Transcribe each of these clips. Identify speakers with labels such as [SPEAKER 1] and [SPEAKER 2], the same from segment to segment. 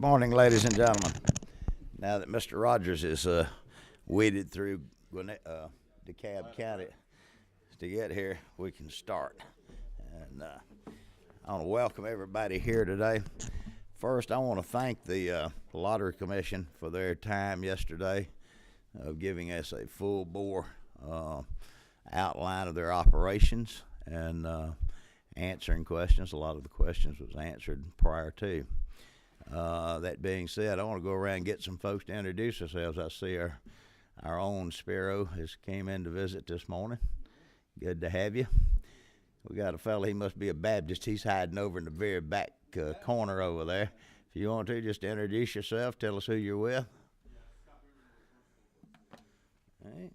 [SPEAKER 1] Good morning, ladies and gentlemen. Now that Mr. Rogers is weeded through DeKalb County to get here, we can start. And I want to welcome everybody here today. First, I want to thank the Lottery Commission for their time yesterday of giving us a full bore outline of their operations and answering questions. A lot of the questions was answered prior to. That being said, I want to go around and get some folks to introduce themselves. I see our own Sparrow has came in to visit this morning. Good to have you. We got a fella, he must be a Baptist. He's hiding over in the very back corner over there. If you want to, just introduce yourself. Tell us who you're with. All right.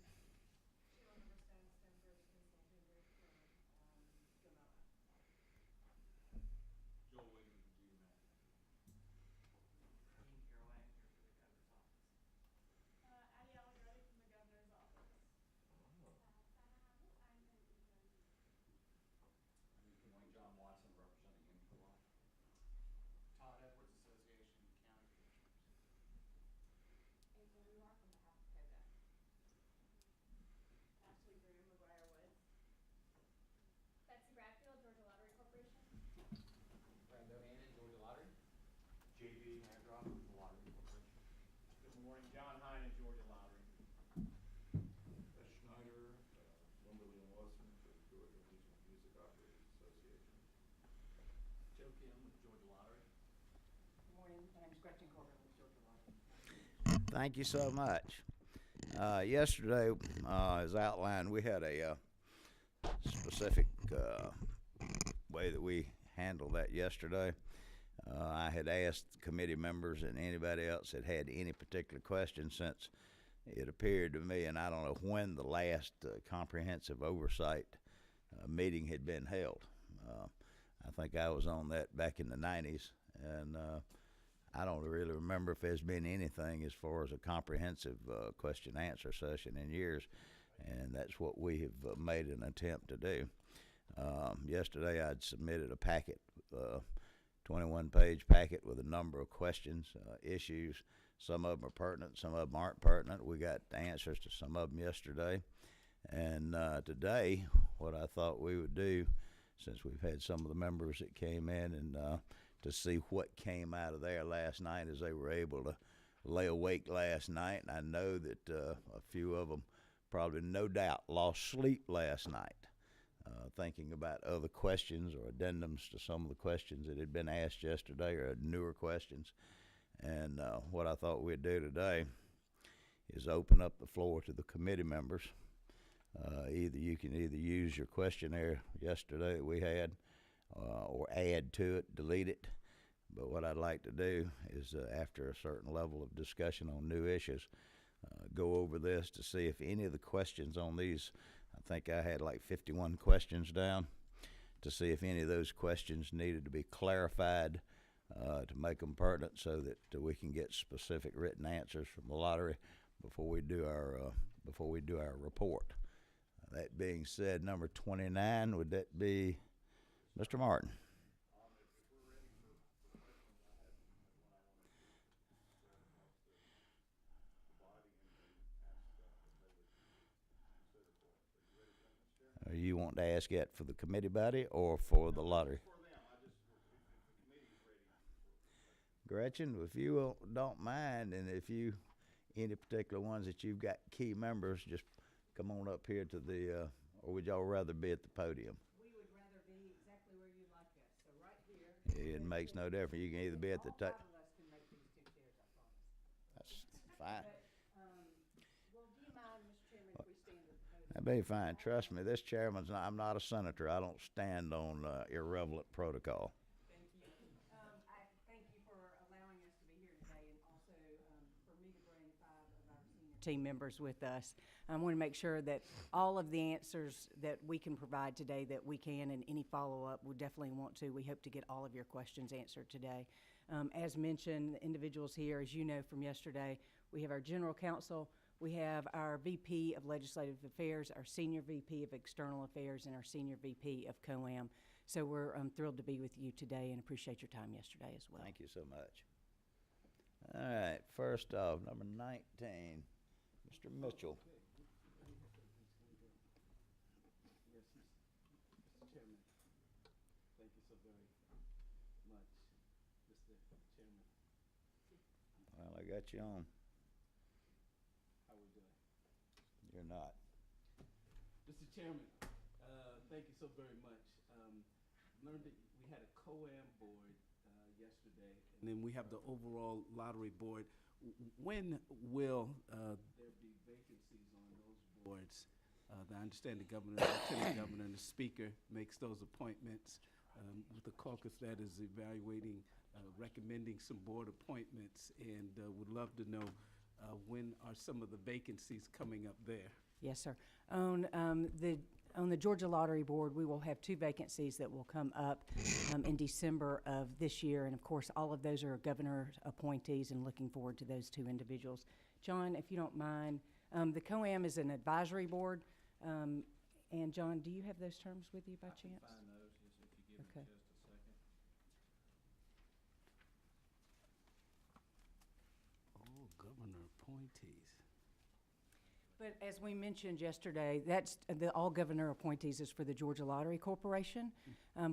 [SPEAKER 1] Thank you so much. Yesterday, as outlined, we had a specific way that we handled that yesterday. I had asked committee members and anybody else that had any particular questions, since it appeared to me, and I don't know when the last comprehensive oversight meeting had been held. I think I was on that back in the 90s, and I don't really remember if there's been anything as far as a comprehensive question answer session in years, and that's what we have made an attempt to do. Yesterday I'd submitted a packet, 21-page packet with a number of questions, issues. Some of them are pertinent, some of them aren't pertinent. We got answers to some of them yesterday, and today what I thought we would do, since we've had some of the members that came in and to see what came out of there last night, as they were able to lay awake last night. And I know that a few of them probably, no doubt, lost sleep last night thinking about other questions or addendums to some of the questions that had been asked yesterday, or newer questions. And what I thought we'd do today is open up the floor to the committee members. You can either use your questionnaire yesterday that we had, or add to it, delete it. But what I'd like to do is, after a certain level of discussion on new issues, go over this to see if any of the questions on these, I think I had like 51 questions down, to see if any of those questions needed to be clarified to make them pertinent, so that we can get specific written answers from the lottery before we do our report. That being said, number 29, would that be Mr. Martin? You want to ask that for the committee body or for the lottery? Gretchen, if you don't mind, and if you, any particular ones that you've got key members, just come on up here to the, or would y'all rather be at the podium?
[SPEAKER 2] We would rather be exactly where you'd like us. So right here.
[SPEAKER 1] It makes no difference. You can either be at the
[SPEAKER 2] top. All 5 of us can make these 2 chairs, I promise.
[SPEAKER 1] That's fine.
[SPEAKER 2] Well, do you mind, Mr. Chairman, if we stand at the podium?
[SPEAKER 1] That'd be fine. Trust me, this chairman's not, I'm not a senator. I don't stand on irrelevant protocol.
[SPEAKER 2] Thank you. I thank you for allowing us to be here today, and also for me to bring 5 of our senior team members with us. I want to make sure that all of the answers that we can provide today, that we can, and any follow-up we definitely want to. We hope to get all of your questions answered today. As mentioned, the individuals here, as you know from yesterday, we have our general counsel, we have our VP of Legislative Affairs, our Senior VP of External Affairs, and our Senior VP of COAM. So we're thrilled to be with you today and appreciate your time yesterday as well.
[SPEAKER 1] Thank you so much. All right, first off, number 19, Mr. Mitchell.
[SPEAKER 3] Mr. Chairman, thank you so very much, Mr. Chairman.
[SPEAKER 1] Well, I got you on.
[SPEAKER 3] How we doing?
[SPEAKER 1] You're not.
[SPEAKER 3] Mr. Chairman, thank you so very much. Learned that we had a COAM board yesterday, and then we have the overall lottery board. When will there be vacancies on those boards? I understand the governor, the lieutenant governor, and the speaker makes those appointments with the caucus that is evaluating, recommending some board appointments, and would love to know when are some of the vacancies coming up there?
[SPEAKER 2] Yes, sir. On the Georgia Lottery Board, we will have 2 vacancies that will come up in December of this year. And of course, all of those are governor appointees, and looking forward to those 2 individuals. John, if you don't mind, the COAM is an advisory board. And John, do you have those terms with you by chance?
[SPEAKER 4] I can find those, just if you give me
[SPEAKER 2] Okay.
[SPEAKER 4] just a second.
[SPEAKER 3] Oh, governor appointees.
[SPEAKER 2] But as we mentioned yesterday, that's all governor appointees is for the Georgia Lottery Corporation.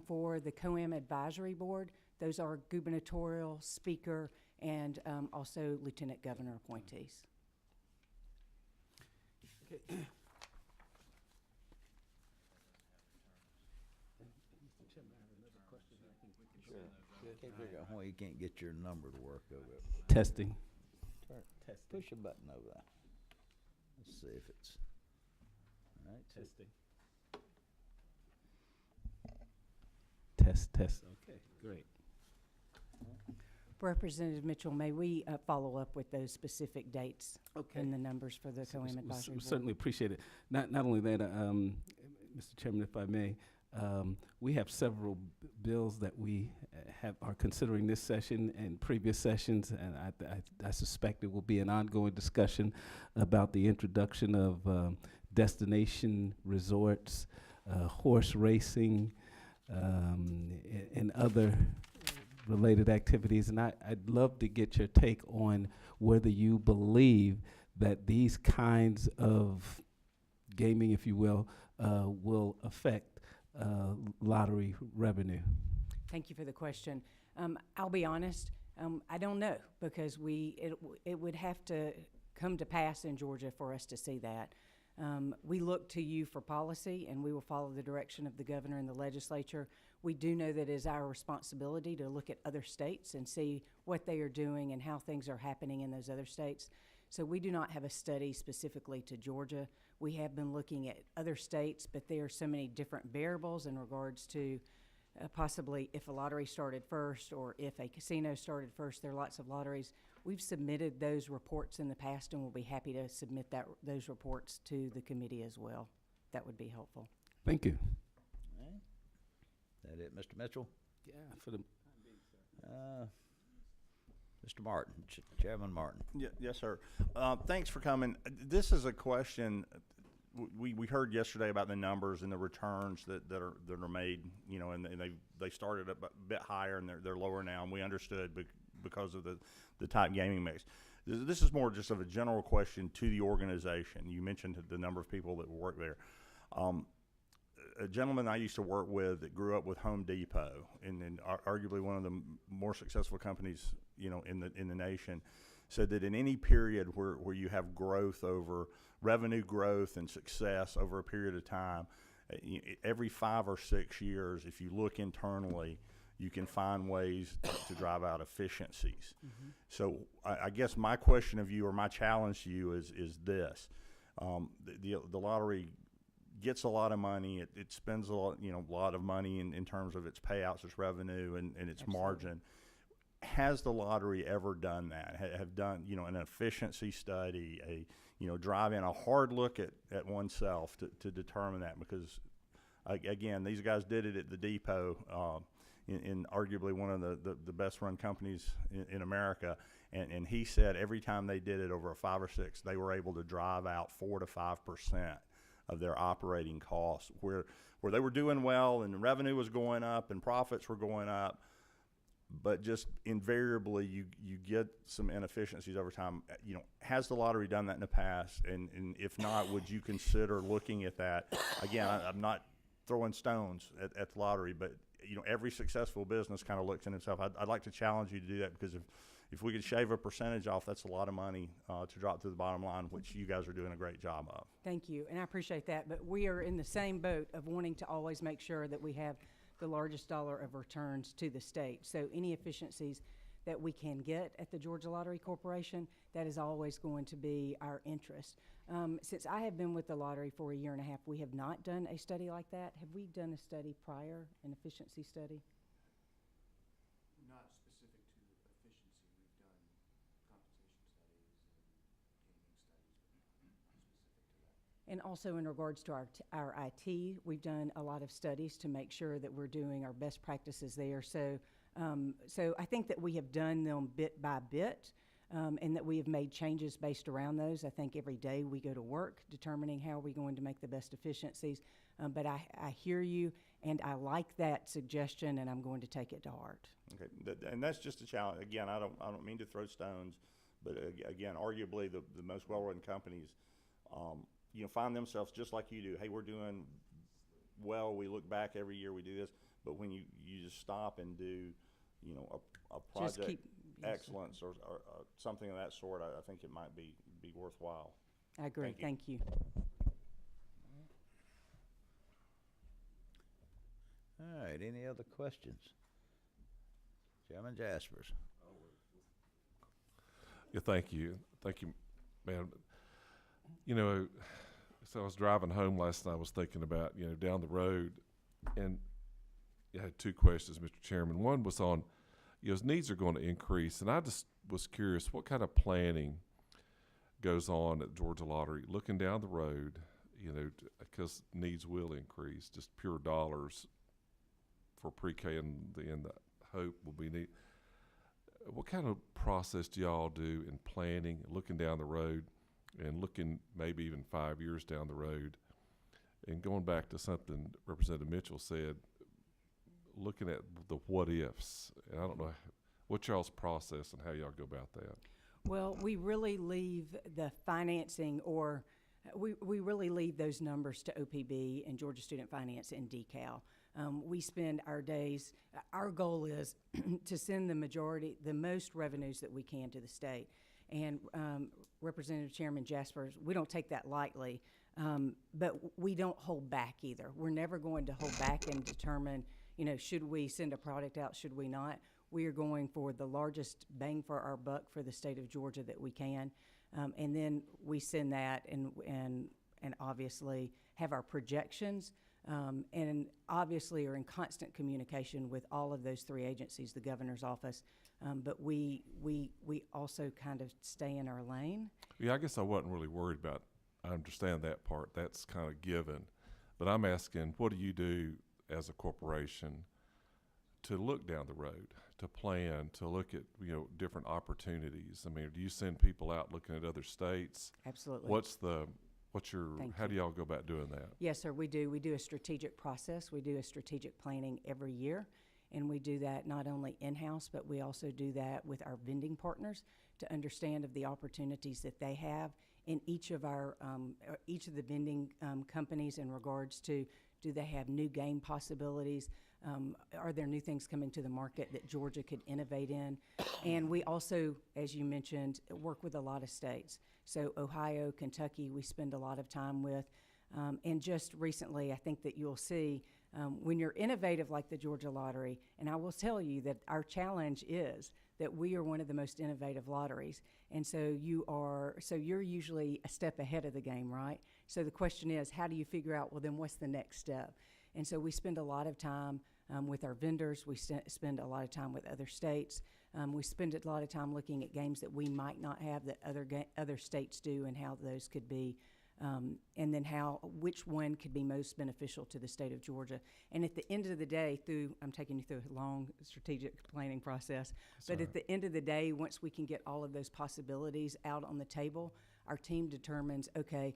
[SPEAKER 2] For the COAM Advisory Board, those are gubernatorial, speaker, and also lieutenant governor appointees.
[SPEAKER 3] Okay. Mr. Chairman, I have another question.
[SPEAKER 1] Can't figure out why you can't get your number to work over it.
[SPEAKER 3] Testing. Testing.
[SPEAKER 1] Push a button over there. Let's see if it's, all right.
[SPEAKER 3] Testing. Test. Okay, great.
[SPEAKER 2] Representative Mitchell, may we follow up with those specific dates
[SPEAKER 3] Okay.
[SPEAKER 2] and the numbers for the COAM Advisory Board?
[SPEAKER 3] Certainly appreciate it. Not only that, Mr. Chairman, if I may, we have several bills that we are considering this session and previous sessions, and I suspect it will be an ongoing discussion about the introduction of destination resorts, horse racing, and other related activities. And I'd love to get your take on whether you believe that these kinds of gaming, if you will affect lottery revenue.
[SPEAKER 2] Thank you for the question. I'll be honest, I don't know, because it would have to come to pass in Georgia for us to see that. We look to you for policy, and we will follow the direction of the governor and the legislature. We do know that it is our responsibility to look at other states and see what they are doing and how things are happening in those other states. So we do not have a study specifically to Georgia. We have been looking at other states, but there are so many different variables in regards to possibly if a lottery started first or if a casino started first. There are lots of lotteries. We've submitted those reports in the past, and we'll be happy to submit those reports to the committee as well. That would be helpful.
[SPEAKER 3] Thank you.
[SPEAKER 1] All right. That it, Mr. Mitchell?
[SPEAKER 3] Yeah, for the
[SPEAKER 1] Mr. Martin, Chairman Martin.
[SPEAKER 4] Yes, sir. Thanks for coming. This is a question, we heard yesterday about the numbers and the returns that are made, you know, and they started a bit higher and they're lower now, and we understood because of the type gaming mix. This is more just of a general question to the organization. You mentioned the number of people that work there. A gentleman I used to work with that grew up with Home Depot, and arguably one of the more successful companies, you know, in the nation, said that in any period where you have growth over revenue growth and success over a period of time, every 5 or 6 years, if you look internally, you can find ways to drive out efficiencies. Mm-hmm. So I guess my question of you, or my challenge to you, is this: the lottery gets a lot of money. It spends a lot of money in terms of its payouts, its revenue, and its
[SPEAKER 2] Absolutely.
[SPEAKER 4] margin. Has the lottery ever done that? Have done, you know, an efficiency study, drive in a hard look at oneself to determine that? Because again, these guys did it at the Depot, in arguably one of the best run companies in America. And he said every time they did it over a 5 or 6, they were able to drive out 4 to 5% of their operating costs, where they were doing well and revenue was going up and profits were going up, but just invariably you get some inefficiencies over time. You know, has the lottery done that in the past? And if not, would you consider looking at that? Again, I'm not throwing stones at the lottery, but you know, every successful business kind of looks in itself. I'd like to challenge you to do that, because if we could shave a percentage off, that's a lot of money to drop to the bottom line, which you guys are doing a great job of.
[SPEAKER 2] Thank you, and I appreciate that, but we are in the same boat of wanting to always make sure that we have the largest dollar of returns to the state. So any efficiencies that we can get at the Georgia Lottery Corporation, that is always going to be our interest. Since I have been with the lottery for a year and a half, we have not done a study like that. Have we done a study prior, an efficiency study?
[SPEAKER 5] Not specific to efficiency. We've done compensation studies and gaming studies, but not specific to that.
[SPEAKER 2] And also in regards to our IT, we've done a lot of studies to make sure that we're doing our best practices there. So I think that we have done them bit by bit, and that we have made changes based around those. I think every day we go to work determining how we're going to make the best efficiencies. But I hear you, and I like that suggestion, and I'm going to take it to heart.
[SPEAKER 4] Okay, and that's just a challenge. Again, I don't mean to throw stones, but again, arguably the most well-run companies, you know, find themselves just like you do. Hey, we're doing well. We look back every year. We do this, but when you just stop and do, you know, a
[SPEAKER 2] Just
[SPEAKER 4] project
[SPEAKER 2] keep- yes, sir.
[SPEAKER 4] excellence or something of that sort, I think it might be worthwhile.
[SPEAKER 2] I agree.
[SPEAKER 4] Thank you.
[SPEAKER 2] Thank you.
[SPEAKER 1] All right, any other questions? Chairman Jaspers.
[SPEAKER 6] Yeah, thank you, man. You know, so I was driving home last night. I was thinking about, you know, down the road, and I had two questions, Mr. Chairman. One was on, you know, as needs are going to increase, and I just was curious what kind of planning goes on at Georgia Lottery, looking down the road, you know, because needs will increase, just pure dollars for pre-K, and the hope will be need. What kind of process do y'all do in planning, looking down the road, and looking maybe even 5 years down the road? And going back to something Representative Mitchell said, looking at the what ifs, and I don't know what y'all's process and how y'all go about that.
[SPEAKER 2] Well, we really leave the financing, or we really leave those numbers to OPB and Georgia Student Finance and DECAL. We spend our days, our goal is to send the most revenues that we can to the state. And Representative Chairman Jaspers, we don't take that lightly, but we don't hold back either. We're never going to hold back and determine, you know, should we send a product out, should we not? We are going for the largest bang for our buck for the state of Georgia that we can. And then we send that and obviously have our projections, and obviously are in constant communication with all of those three agencies, the governor's office. But we also kind of stay in our lane.
[SPEAKER 6] Yeah, I guess I wasn't really worried about, I understand that part, that's kind of given. But I'm asking, what do you do as a corporation to look down the road, to plan, to look at, you know, different opportunities? I mean, do you send people out looking at other states?
[SPEAKER 2] Absolutely. Thank
[SPEAKER 6] how do y'all go about doing that?
[SPEAKER 2] Yes, sir, we do. We do a strategic process. We do a strategic planning every year. And we do that not only in-house, but we also do that with our vending partners to understand of the opportunities that they have in each of the vending companies in regards to, do they have new game possibilities? Are there new things coming to the market that Georgia could innovate in? And we also, as you mentioned, work with a lot of states. So Ohio, Kentucky, we spend a lot of time with. And just recently, I think that you'll see when you're innovative like the Georgia Lottery, and I will tell you that our challenge is that we are one of the most innovative lotteries. And so you're usually a step ahead of the game, right? So the question is, how do you figure out, well, then what's the next step? And so we spend a lot of time with our vendors. We spend a lot of time with other states. We spend a lot of time looking at games that we might not have that other states do, and how those could be, and then which one could be most beneficial to the state of Georgia. And at the end of the day, I'm taking you through a long strategic planning process, but at the end of the day, once we can get all of those possibilities out on the table, our team determines, okay,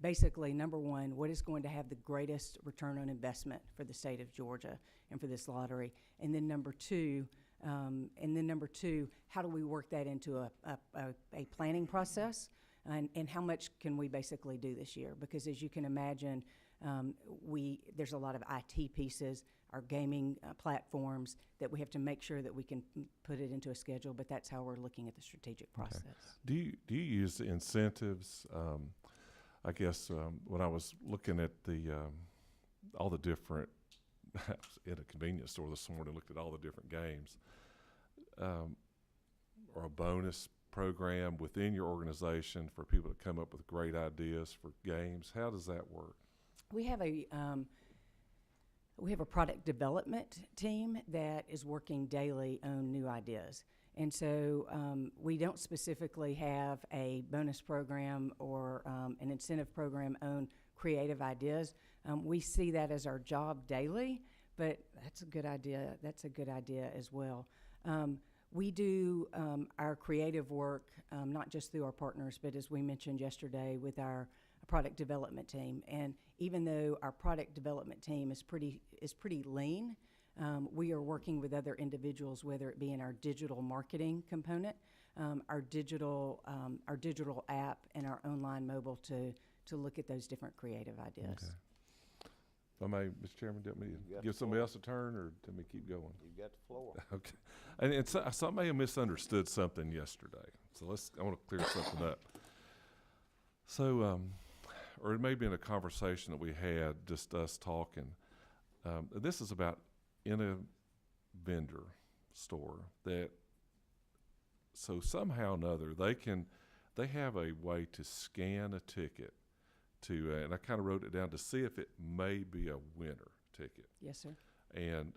[SPEAKER 2] basically, number one, what is going to have the greatest return on investment for the state of Georgia and for this lottery? And then number two, And then number two, how do we work that into a planning process? And how much can we basically do this year? Because as you can imagine, there's a lot of IT pieces, our gaming platforms, that we have to make sure that we can put it into a schedule, but that's how we're looking at the strategic process.
[SPEAKER 6] Do you use incentives? I guess when I was looking at all the different, I was in a convenience store this morning, looked at all the different games, or a bonus program within your organization for people to come up with great ideas for games. How does that work?
[SPEAKER 2] We have a product development team that is working daily on new ideas. And so we don't specifically have a bonus program or an incentive program on creative ideas. We see that as our job daily, but that's a good idea. That's a good idea as well. We do our creative work not just through our partners, but as we mentioned yesterday, with our product development team. And even though our product development team is pretty lean, we are working with other individuals, whether it be in our digital marketing component, our digital app, and our online mobile to look at those different creative ideas.
[SPEAKER 6] Okay. If I may, Mr. Chairman, do you want me
[SPEAKER 1] You got
[SPEAKER 6] to give
[SPEAKER 1] the
[SPEAKER 6] somebody
[SPEAKER 1] floor.
[SPEAKER 6] else a turn, or let me keep going?
[SPEAKER 1] You've got the floor.
[SPEAKER 6] Okay. And so I may have misunderstood something yesterday. So I want to clear something up. So, or it may be in a conversation that we had, just us talking. This is about in a vendor store that, so somehow or another, they have a way to scan a ticket to, and I kind of wrote it down to see if it may be a winner ticket.
[SPEAKER 2] Yes, sir.
[SPEAKER 6] And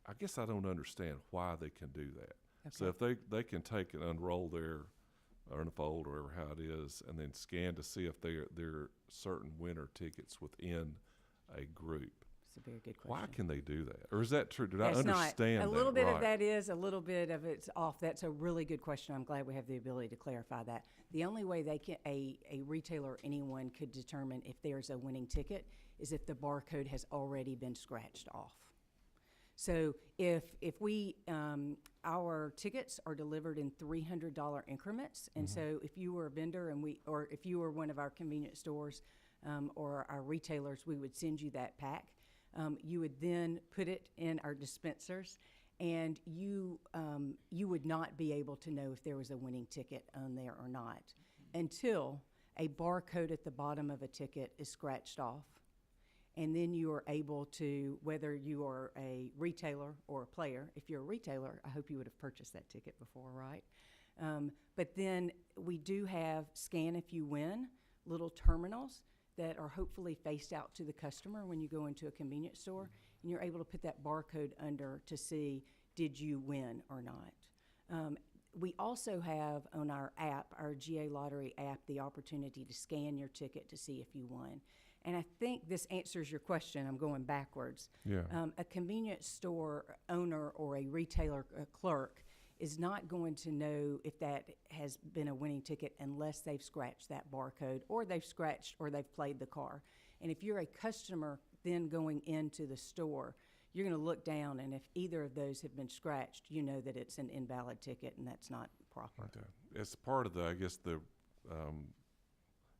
[SPEAKER 6] I guess I don't understand why they can do that.
[SPEAKER 2] Okay.
[SPEAKER 6] So if they can take and unroll or unfold, or how it is, and then scan to see if there are certain winner tickets within a group.
[SPEAKER 2] It's a very good question.
[SPEAKER 6] Why can they do that? Or is that true? Did
[SPEAKER 2] That's
[SPEAKER 6] I understand
[SPEAKER 2] not.
[SPEAKER 6] that
[SPEAKER 2] A little bit
[SPEAKER 6] right?
[SPEAKER 2] of that is, a little bit of it's off. That's a really good question. I'm glad we have the ability to clarify that. The only way a retailer or anyone could determine if there's a winning ticket is if the barcode has already been scratched off. So if we, our tickets are delivered in $300 increments, and so if you were a vendor or if you were one of our convenience stores or our retailers, we would send you that pack. You would then put it in our dispensers, and you would not be able to know if there was a winning ticket on there or not until a barcode at the bottom of a ticket is scratched off. And then you are able to, whether you are a retailer or a player, if you're a retailer, I hope you would have purchased that ticket before, right? But then we do have Scan If You Win, little terminals that are hopefully faced out to the customer when you go into a convenience store, and you're able to put that barcode under to see, did you win or not? We also have on our app, our GA Lottery app, the opportunity to scan your ticket to see if you won. And I think this answers your question. I'm going backwards.
[SPEAKER 6] Yeah.
[SPEAKER 2] A convenience store owner or a retailer clerk is not going to know if that has been a winning ticket unless they've scratched that barcode, or they've scratched or they've played the car. And if you're a customer then going into the store, you're going to look down, and if either of those have been scratched, you know that it's an invalid ticket, and that's not proper.
[SPEAKER 6] Okay. As part of I guess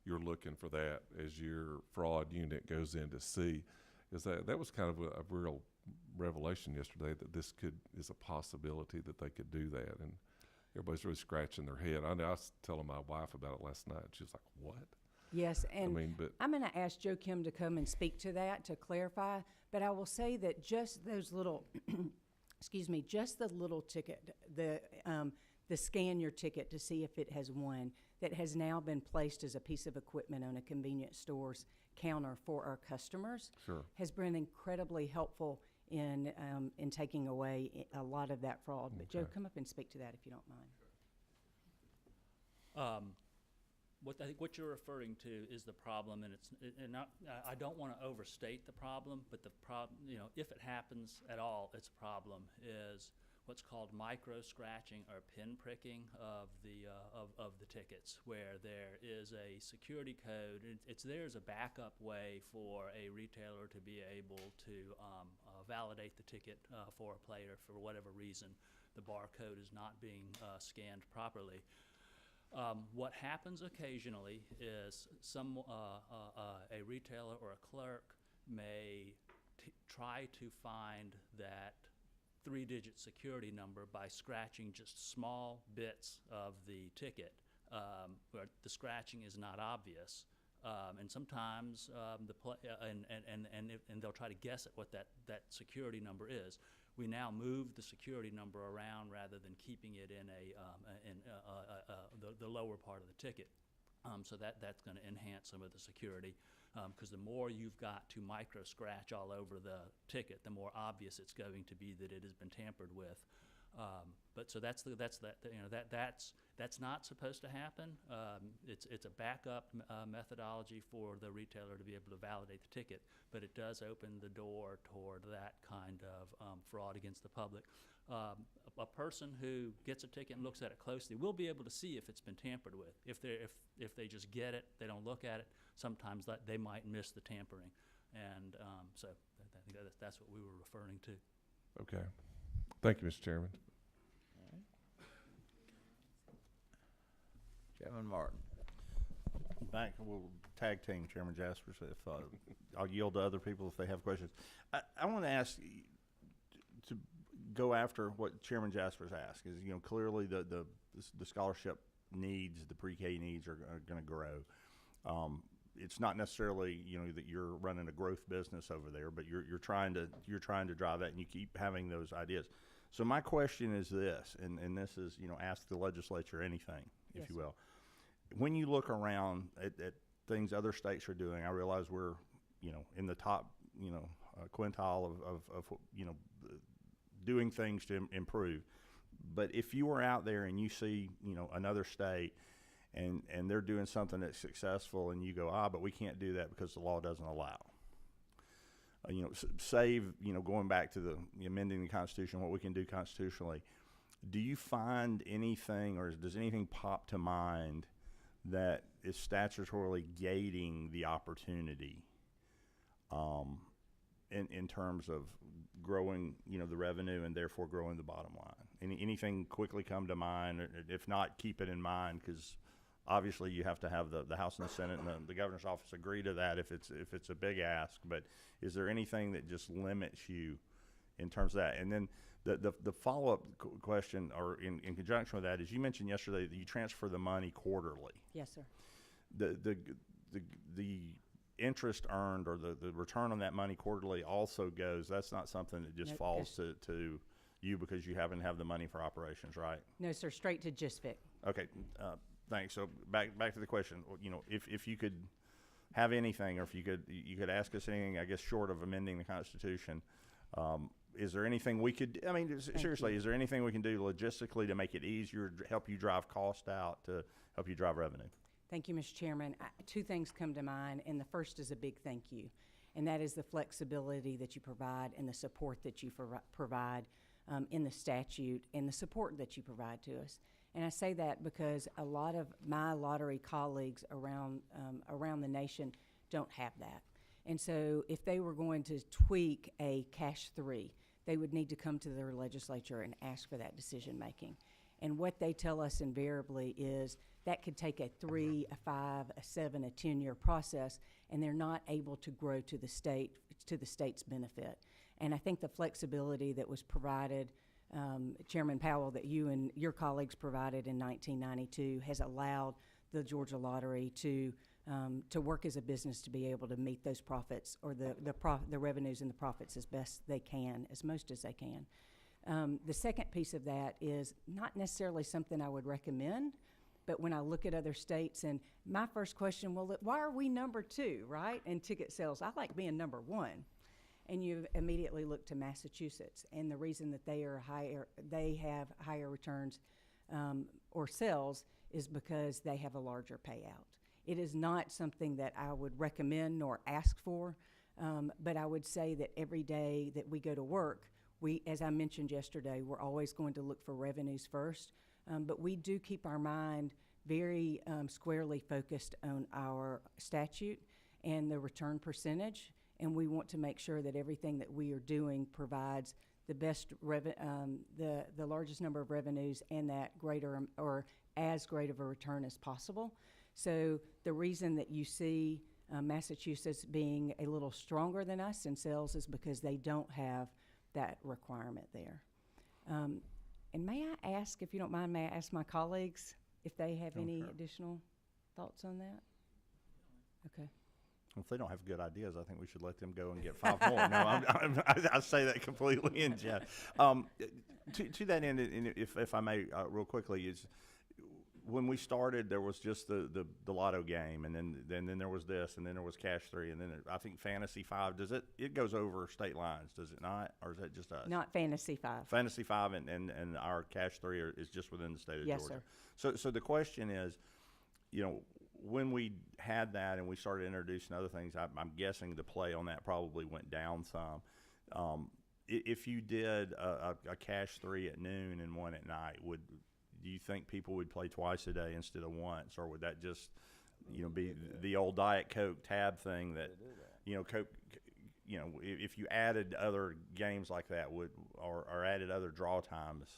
[SPEAKER 6] you're looking for that as your fraud unit goes in to see, is that was kind of a real revelation yesterday, that this is a possibility that they could do that, and everybody's really scratching their head. I was telling my wife about it last night. She was like, "What?"
[SPEAKER 2] Yes, and
[SPEAKER 6] but
[SPEAKER 2] I'm going to ask Joe Kim to come and speak to that to clarify, but I will say that just those little, just the little ticket, the scan your ticket to see if it has won, that has now been placed as a piece of equipment on a convenience store's counter for our customers,
[SPEAKER 6] Sure.
[SPEAKER 2] has been incredibly helpful in taking away a lot of that fraud. But Joe,
[SPEAKER 6] Okay.
[SPEAKER 2] come up and speak to that if you don't mind.
[SPEAKER 7] I think what you're referring to is the problem, and I don't want to overstate the problem, but the problem, if it happens at all, it's a problem. Is what's called micro scratching or pin pricking of the tickets, where there is a security code. It's there as a backup way for a retailer to be able to validate the ticket for a player for whatever reason the barcode is not being scanned properly. What happens occasionally is a retailer or a clerk may try to find that 3-digit security number by scratching just small bits of the ticket, where the scratching is not obvious. And sometimes and they'll try to guess at what that security number is. We now move the security number around rather than keeping it in the lower part of the ticket. So that's going to enhance some of the security, because the more you've got to micro scratch all over the ticket, the more obvious it's going to be that it has been tampered with. But so that's not supposed to happen. It's a backup methodology for the retailer to be able to validate the ticket, but it does open the door toward that kind of fraud against the public. A person who gets a ticket and looks at it closely will be able to see if it's been tampered with. If they just get it, they don't look at it, sometimes they might miss the tampering. And so I think that's what we were referring to.
[SPEAKER 6] Okay. Thank you, Mr. Chairman.
[SPEAKER 1] Chairman Martin.
[SPEAKER 4] Back, we'll tag team Chairman Jaspers. If I'll yield to other people if they have questions. I want to ask to go after what Chairman Jaspers asked, is clearly the scholarship needs, the pre-K needs are going to grow. It's not necessarily that you're running a growth business over there, but you're trying to drive that, and you keep having those ideas. So my question is this, and this is ask the legislature anything, if
[SPEAKER 2] Yes,
[SPEAKER 4] you will. When you look around at things other states are doing, I realize we're in the top quintile of doing things to improve. But if you were out there and you see another state and they're doing something that's successful, and you go, but we can't do that because the law doesn't allow. Going back to the amending the Constitution, what we can do constitutionally. Do you find anything, or does anything pop to mind that is statutorily gating the opportunity in terms of growing, the revenue and therefore growing the bottom line? Anything quickly come to mind? If not, keep it in mind, because obviously you have to have the House and the Senate and the governor's office agree to that if it's a big ask. But is there anything that just limits you in terms of that? And then the follow-up question, or in conjunction with that, is you mentioned yesterday that you transfer the money quarterly.
[SPEAKER 2] Yes, sir.
[SPEAKER 4] The interest earned, or the return on that money quarterly also goes, that's not something that just
[SPEAKER 2] Nope,
[SPEAKER 4] falls to you because you happen to have the money for operations, right?
[SPEAKER 2] No, sir, straight to GISFIC.
[SPEAKER 4] Okay, thanks. So back to the question. If you could have anything, or if you could ask us anything, I guess, short of amending the Constitution, is there anything we could, seriously, is there anything we can do logistically to make it easier, to help you drive cost out, to help you drive revenue?
[SPEAKER 2] Thank you, Mr. Chairman. Two things come to mind, and the first is a big thank you, and that is the flexibility that you provide and the support that you provide in the statute, and the support that you provide to us. And I say that because a lot of my lottery colleagues around the nation don't have that. And so if they were going to tweak a Cash 3, they would need to come to their legislature and ask for that decision making. And what they tell us invariably is that could take a 3, a 5, a 7, a 10-year process, and they're not able to grow to the state's benefit. And I think the flexibility that was provided, Chairman Powell, that you and your colleagues provided in 1992 has allowed the Georgia Lottery to work as a business, to be able to meet those profits, or the revenues and the profits as best they can, as most as they can. The second piece of that is not necessarily something I would recommend, but when I look at other states, and my first question, well, why are we number 2, right, in ticket sales? I like being number 1. And you immediately look to Massachusetts, and the reason that they have higher returns or sales is because they have a larger payout. It is not something that I would recommend nor ask for, but I would say that every day that we go to work, as I mentioned yesterday, we're always going to look for revenues first, but we do keep our mind very squarely focused on our statute and the return percentage, and we want to make sure that everything that we are doing provides the best the largest number of revenues and that greater or as great of a return as possible. So the reason that you see Massachusetts being a little stronger than us in sales is because they don't have that requirement there. And may I ask, if you don't mind, may I ask my colleagues if they have any
[SPEAKER 4] sure.
[SPEAKER 2] additional thoughts on that? Okay.
[SPEAKER 4] If they don't have good ideas, I think we should let them go and get 5 more. No, I say that completely in jest. To that end, and if I may, real quickly, is when we started, there was just the lotto game, and then there was this, and then there was Cash 3, and then I think Fantasy 5. Does it goes over state lines? Does it not, or is that just us?
[SPEAKER 2] Not Fantasy 5.
[SPEAKER 4] Fantasy 5 and our Cash 3 is just within the state of
[SPEAKER 2] Yes,
[SPEAKER 4] Georgia.
[SPEAKER 2] sir.
[SPEAKER 4] So the question is, when we had that and we started introducing other things, I'm guessing the play on that probably went down some. If you did a Cash 3 at noon and one at night, do you think people would play twice a day instead of once, or would that just be the old Diet Coke tab thing that Coke? If you added other games like that, or added other draw times,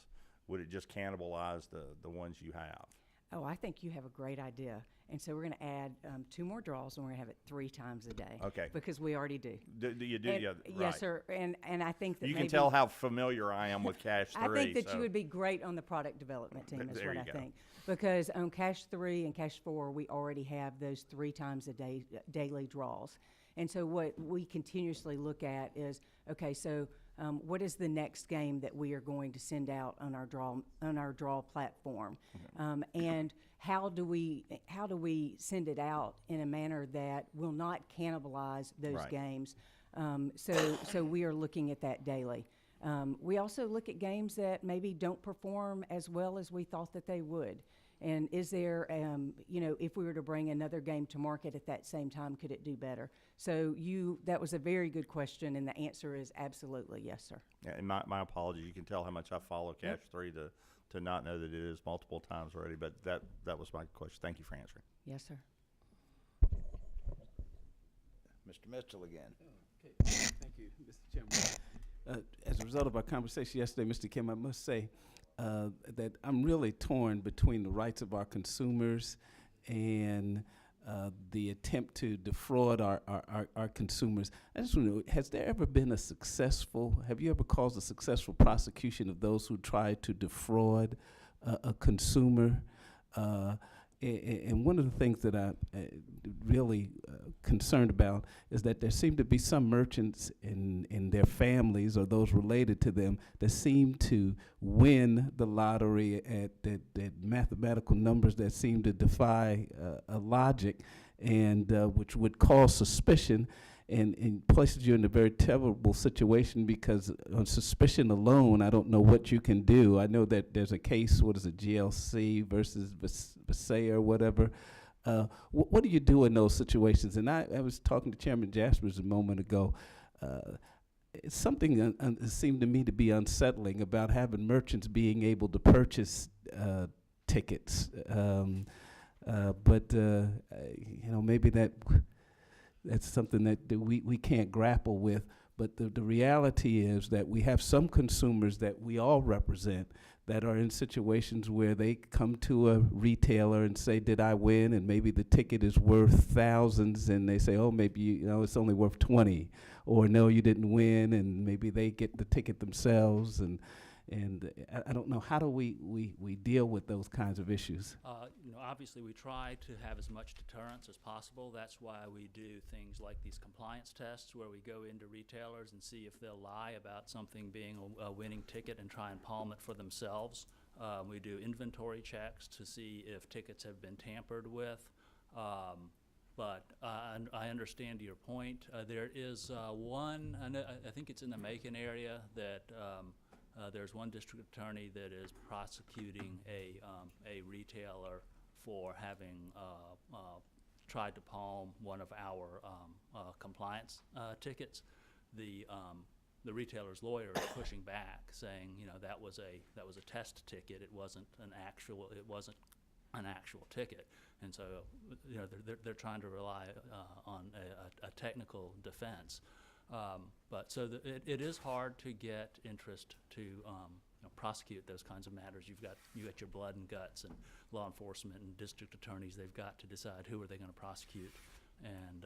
[SPEAKER 4] would it just cannibalize the ones you have?
[SPEAKER 2] Oh, I think you have a great idea. And so we're going to add 2 more draws, and we're going to have it 3 times a day.
[SPEAKER 4] Okay.
[SPEAKER 2] Because we already do.
[SPEAKER 4] Do you do?
[SPEAKER 2] And-
[SPEAKER 4] Yeah, right.
[SPEAKER 2] Yes, sir. And I think that
[SPEAKER 4] You
[SPEAKER 2] maybe,
[SPEAKER 4] can tell how familiar I am with Cash 3.
[SPEAKER 2] I think that
[SPEAKER 4] so.
[SPEAKER 2] you would be great on the product development team, is
[SPEAKER 4] There
[SPEAKER 2] what
[SPEAKER 4] you
[SPEAKER 2] I
[SPEAKER 4] go.
[SPEAKER 2] think. Because on Cash 3 and Cash 4, we already have those 3 times a day daily draws. And so what we continuously look at is, okay, so what is the next game that we are going to send out on our draw platform, and how do we send it out in a manner that will not cannibalize those
[SPEAKER 4] Right.
[SPEAKER 2] games? So we are looking at that daily. We also look at games that maybe don't perform as well as we thought that they would. And is there, if we were to bring another game to market at that same time, could it do better? So that was a very good question, and the answer is absolutely yes, sir.
[SPEAKER 4] Yeah, and my apologies. You can tell how much I follow Cash 3 to not know that it is multiple times already. But that was my question. Thank you for answering.
[SPEAKER 2] Yes, sir.
[SPEAKER 1] Mr. Mitchell again.
[SPEAKER 3] Okay. Thank you, Mr. Chairman. As a result of our conversation yesterday, Mr. Kim, I must say that I'm really torn between the rights of our consumers and the attempt to defraud our consumers. I just want to know, has there ever been have you ever caused a successful prosecution of those who try to defraud a consumer? And one of the things that I'm really concerned about is that there seem to be some merchants in their families or those related to them that seem to win the lottery at mathematical numbers that seem to defy logic, and which would cause suspicion and places you in a very terrible situation, because on suspicion alone, I don't know what you can do. I know that there's a case, what is it, GLC versus Visay or whatever. What do you do in those situations? And I was talking to Chairman Jaspers a moment ago. It's something that seemed to me to be unsettling about having merchants being able to purchase tickets. But maybe that's something that we can't grapple with. But the reality is that we have some consumers that we all represent that are in situations where they come to a retailer and say, did I win? And maybe the ticket is worth thousands, and they say, oh, maybe it's only worth 20. Or no, you didn't win, and maybe they get the ticket themselves. And I don't know, how do we deal with those kinds of issues?
[SPEAKER 7] Obviously we try to have as much deterrence as possible. That's why we do things like these compliance tests, where we go into retailers and see if they'll lie about something being a winning ticket and try and palm it for themselves. We do inventory checks to see if tickets have been tampered with. But I understand your point. There is one, I think it's in the Macon area, that there's one district attorney that is prosecuting a retailer for having tried to palm one of our compliance tickets. the retailer's lawyer is pushing back, saying, you know, that was a test ticket. It wasn't an actual ticket. And so, you know, they're trying to rely on a technical defense. But so it is hard to get interest to prosecute those kinds of matters. You got your blood and guts, and law enforcement and district attorneys. They've got to decide who are they going to prosecute, and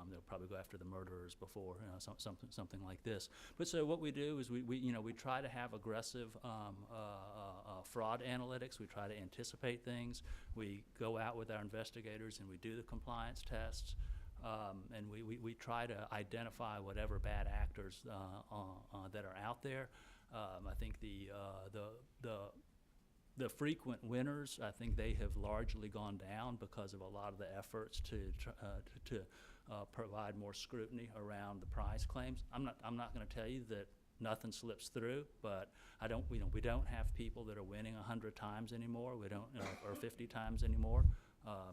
[SPEAKER 7] they'll probably go after the murderers before something like this. But so what we do is we try to have aggressive fraud analytics. We try to anticipate things. We go out with our investigators and we do the compliance tests. And we try to identify whatever bad actors that are out there. I think the frequent winners, I think they have largely gone down because of a lot of the efforts to provide more scrutiny around the prize claims. I'm not going to tell you that nothing slips through, but we don't have people that are winning 100 times anymore. We don't, or 50 times anymore.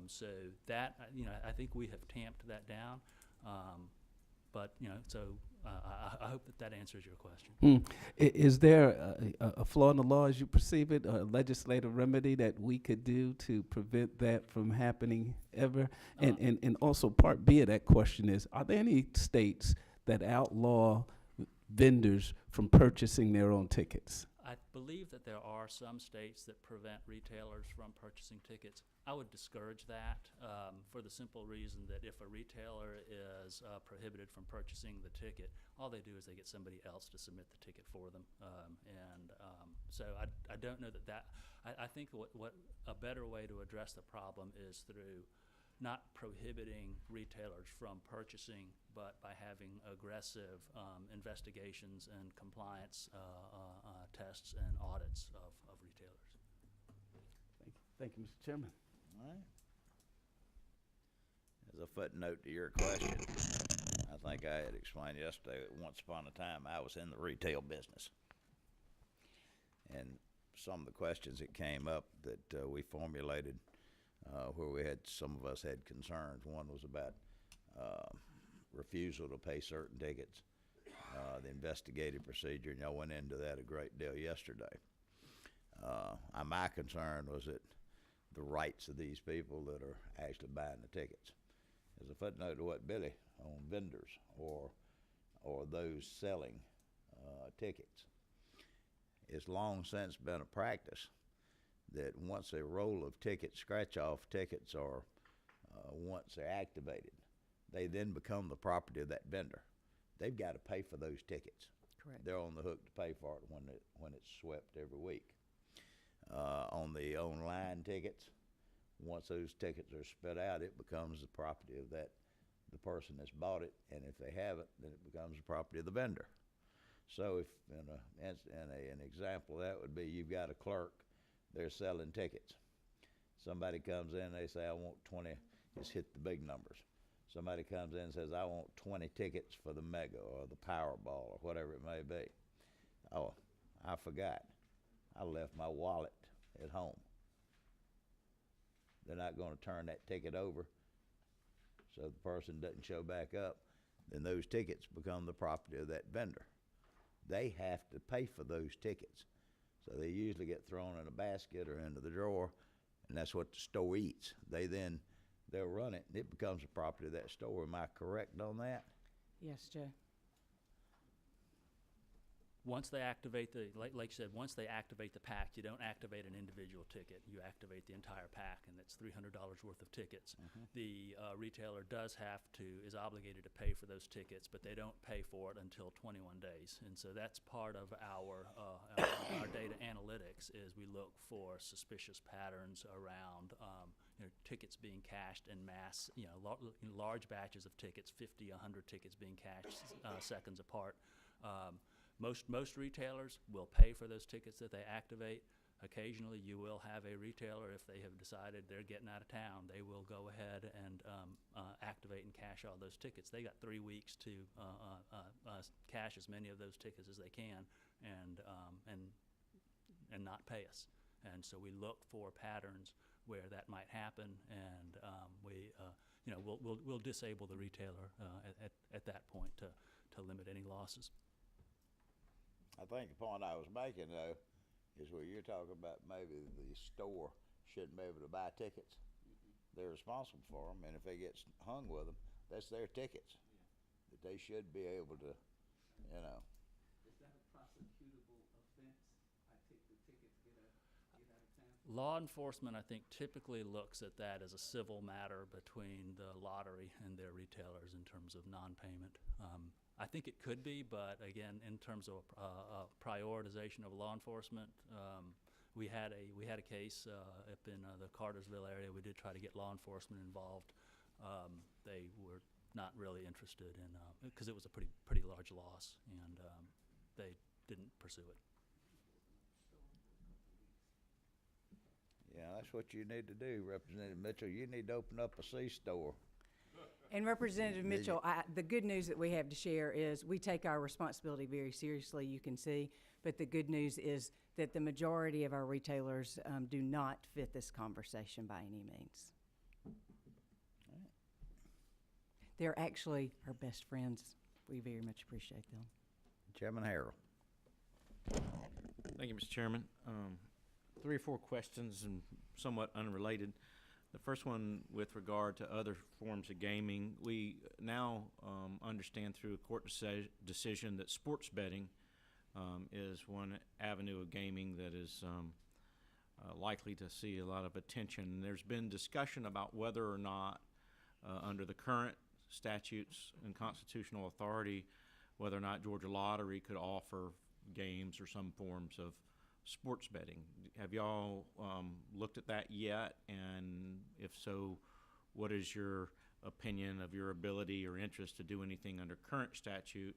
[SPEAKER 7] So that, I think we have tamped that down. But, so I hope that answers your question.
[SPEAKER 3] Is there a flaw in the law as you perceive it, a legislative remedy that we could do to prevent that from happening ever? And also part B of that question is, are there any states that outlaw vendors from purchasing their own tickets?
[SPEAKER 7] I believe that there are some states that prevent retailers from purchasing tickets. I would discourage that for the simple reason that if a retailer is prohibited from purchasing the ticket, all they do is they get somebody else to submit the ticket for them. So I don't know that. I think what a better way to address the problem is through not prohibiting retailers from purchasing, but by having aggressive investigations and compliance tests and audits of retailers.
[SPEAKER 3] Thank you, Mr. Chairman.
[SPEAKER 1] All right. As a footnote to your question, I think I had explained yesterday that once upon a time I was in the retail business. And some of the questions that came up that we formulated where some of us had concerns. One was about refusal to pay certain tickets, the investigative procedure, and y'all went into that a great deal yesterday. My concern was that the rights of these people that are actually buying the tickets. As a footnote to what Billy on vendors or those selling tickets, it's long since been a practice that once a roll of tickets, scratch-off tickets, are once they're activated, they then become the property of that vendor. They've got to pay for those tickets.
[SPEAKER 2] Correct.
[SPEAKER 1] They're on the hook to pay for it when it's swept every week. On the online tickets, once those tickets are spit out, it becomes the property of the person that's bought it, and if they haven't, then it becomes the property of the vendor. So if an example of that would be, you've got a clerk, they're selling tickets. Somebody comes in, they say, I want 20, just hit the big numbers. Somebody comes in and says, I want 20 tickets for the Mega or the Powerball or whatever it may be. Oh, I forgot. I left my wallet at home. They're not going to turn that ticket over, so the person doesn't show back up. Then those tickets become the property of that vendor. They have to pay for those tickets. So they usually get thrown in a basket or into the drawer, and that's what the store eats. They'll run it, and it becomes the property of that store. Am I correct on that?
[SPEAKER 2] Yes, Joe.
[SPEAKER 7] Once they activate like you said, once they activate the pack, you don't activate an individual ticket. You activate the entire pack, and that's $300 worth of tickets. Mm-hmm. The retailer is obligated to pay for those tickets, but they don't pay for it until 21 days. And so that's part of our data analytics is we look for suspicious patterns around tickets being cashed en masse, large batches of tickets, 50, 100 tickets being cashed seconds apart. Most retailers will pay for those tickets that they activate. Occasionally, you will have a retailer, if they have decided they're getting out of town, they will go ahead and activate and cash all those tickets. They got 3 weeks to cash as many of those tickets as they can and not pay us. And so we look for patterns where that might happen, and we'll disable the retailer at that point to limit any losses.
[SPEAKER 1] I think the point I was making though is where you're talking about maybe the store shouldn't be able to buy tickets. They're responsible for them, and if they get hung with them, that's their tickets. That they should be able to, you know.
[SPEAKER 3] Is that a prosecutable offense? I take the tickets, get out of town?
[SPEAKER 7] Law enforcement, I think, typically looks at that as a civil matter between the lottery and their retailers in terms of non-payment. I think it could be, but again, in terms of prioritization of law enforcement, we had a case up in the Cartersville area. We did try to get law enforcement involved. They were not really interested in because it was a pretty large loss, and they didn't pursue it.
[SPEAKER 1] Yeah, that's what you need to do, Representative Mitchell. You need to open up a C-store.
[SPEAKER 2] And Representative Mitchell, the good news that we have to share is we take our responsibility very seriously, you can see, but the good news is that the majority of our retailers do not fit this conversation by any means. They're actually our best friends. We very much appreciate them.
[SPEAKER 1] Chairman Harrell.
[SPEAKER 8] Thank you, Mr. Chairman. 3 or 4 questions and somewhat unrelated. The first one with regard to other forms of gaming. We now understand through a court decision that sports betting is one avenue of gaming that is likely to see a lot of attention. There's been discussion about whether or not under the current statutes and constitutional authority, whether or not Georgia Lottery could offer games or some forms of sports betting. Have y'all looked at that yet? And if so, what is your opinion of your ability or interest to do anything under current statute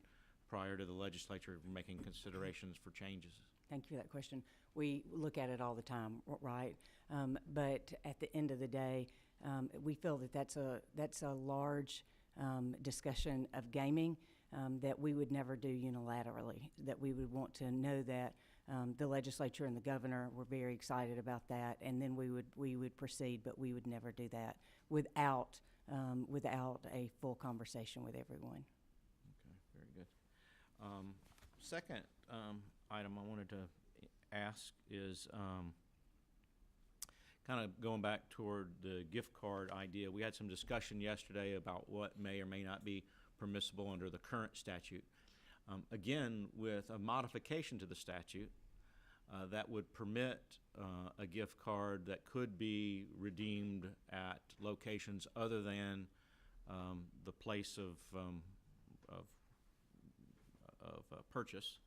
[SPEAKER 8] prior to the legislature making considerations for changes?
[SPEAKER 2] Thank you for that question. We look at it all the time, right? But at the end of the day, we feel that that's a large discussion of gaming that we would never do unilaterally, that we would want to know that the legislature and the governor were very excited about that, and then we would proceed, but we would never do that without a full conversation with everyone.
[SPEAKER 8] Okay, very good. Second item I wanted to ask is kind of going back toward the gift card idea. We had some discussion yesterday about what may or may not be permissible under the current statute. Again, with a modification to the statute that would permit a gift card that could be redeemed at locations other than the place of purchase,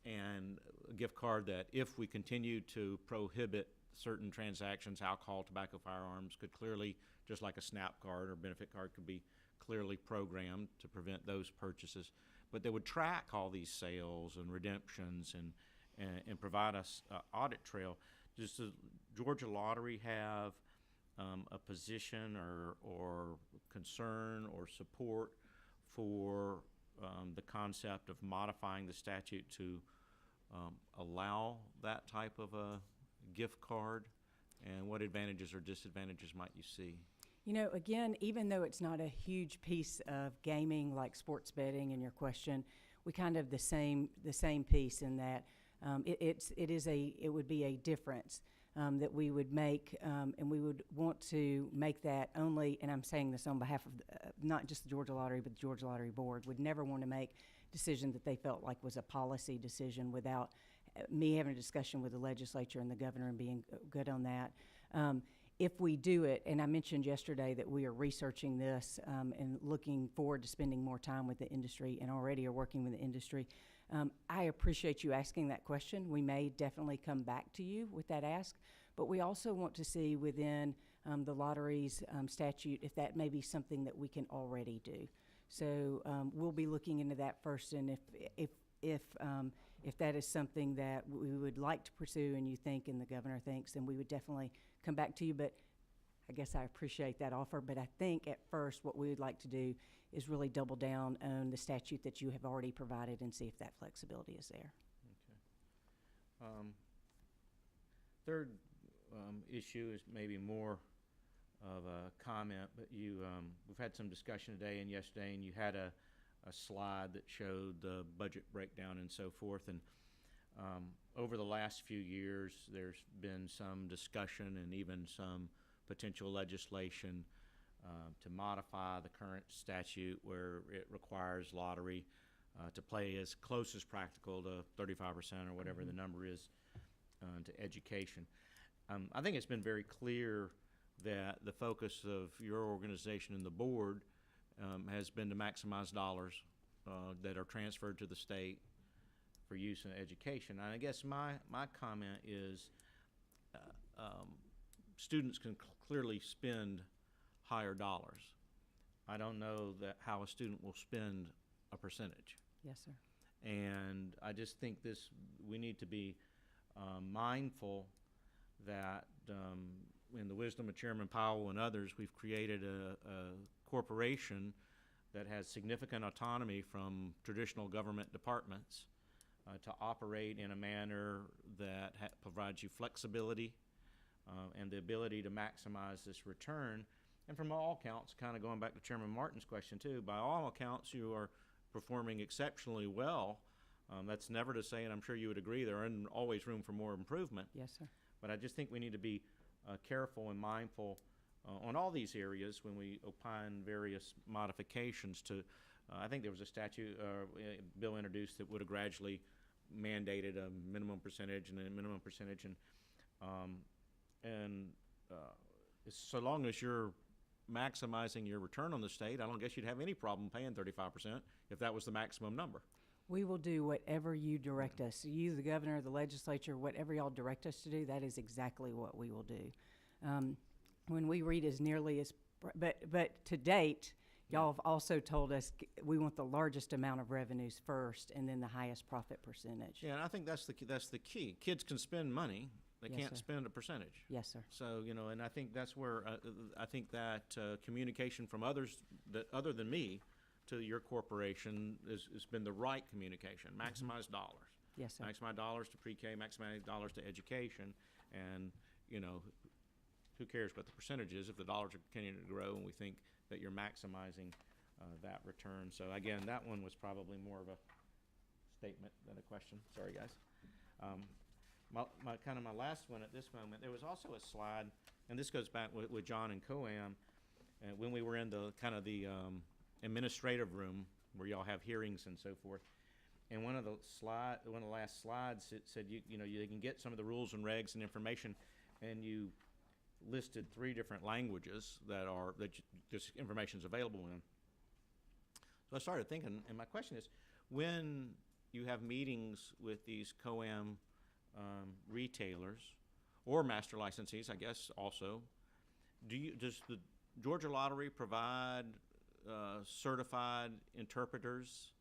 [SPEAKER 8] and a gift card that, if we continue to prohibit certain transactions, alcohol, tobacco, firearms, could clearly, just like a SNAP card or benefit card, could be clearly programmed to prevent those purchases. But they would track all these sales and redemptions and provide us an audit trail. Does the Georgia Lottery have a position or concern or support for the concept of modifying the statute to allow that type of a gift card? And what advantages or disadvantages might you see?
[SPEAKER 2] You know, again, even though it's not a huge piece of gaming like sports betting in your question, we kind of the same piece in that it would be a difference that we would make, and we would want to make that only, and I'm saying this on behalf of not just the Georgia Lottery, but the Georgia Lottery Board, would never want to make a decision that they felt like was a policy decision without me having a discussion with the legislature and the governor and being good on that. If we do it, and I mentioned yesterday that we are researching this and looking forward to spending more time with the industry and already are working with the industry, I appreciate you asking that question. We may definitely come back to you with that ask, but we also want to see within the lottery's statute if that may be something that we can already do. So we'll be looking into that first, and if that is something that we would like to pursue and you think and the governor thinks, then we would definitely come back to you. But I guess I appreciate that offer, but I think at first what we would like to do is really double down on the statute that you have already provided and see if that flexibility is there.
[SPEAKER 8] Okay. Third issue is maybe more of a comment, but we've had some discussion today and yesterday, and you had a a slide that showed the budget breakdown and so forth. And over the last few years, there's been some discussion and even some potential legislation to modify the current statute where it requires lottery to play as close as practical to 35% or whatever the number is to education. I think it's been very clear that the focus of your organization and the board has been to maximize dollars that are transferred to the state for use in education. And I guess my comment is students can clearly spend higher dollars. I don't know that how a student will spend a percentage.
[SPEAKER 2] Yes, sir.
[SPEAKER 8] And I just think we need to be mindful that in the wisdom of Chairman Powell and others, we've created a corporation that has significant autonomy from traditional government departments to operate in a manner that provides you flexibility and the ability to maximize this return. And from all accounts, kind of going back to Chairman Martin's question too, by all accounts you are performing exceptionally well. That's never to say, and I'm sure you would agree, there is always room for more improvement.
[SPEAKER 2] Yes, sir.
[SPEAKER 8] But I just think we need to be careful and mindful on all these areas when we opine various modifications to, I think there was a statute, bill introduced that would have gradually mandated a minimum percentage and a minimum percentage. And so long as you're maximizing your return on the state, I don't guess you'd have any problem paying 35% if that was the maximum number.
[SPEAKER 2] We will do whatever you direct us. You, the governor, the legislature, whatever y'all direct us to do, that is exactly what we will do. When we read as nearly as, but to date, y'all have also told us we want the largest amount of revenues first and then the highest profit percentage.
[SPEAKER 8] Yeah, and I think that's the key. Kids can spend money, they
[SPEAKER 2] Yes,
[SPEAKER 8] can't
[SPEAKER 2] sir.
[SPEAKER 8] spend a percentage.
[SPEAKER 2] Yes, sir.
[SPEAKER 8] So, and I think that's where, I think that communication from others that other than me to your corporation has been the right communication. Maximize dollars.
[SPEAKER 2] Yes, sir.
[SPEAKER 8] Maximize dollars to pre-K, maximize dollars to education, and, who cares what the percentage is if the dollars are continuing to grow and we think that you're maximizing that return. So again, that one was probably more of a statement than a question. Sorry, guys. My last one at this moment, there was also a slide, and this goes back with John and COAM, when we were in the administrative room where y'all have hearings and so forth. And one of the last slides, it said you can get some of the rules and regs and information, and you listed 3 different languages this information is available in. So I started thinking, and my question is, when you have meetings with these COAM retailers or master licensees, I guess also, does the Georgia Lottery provide certified interpreters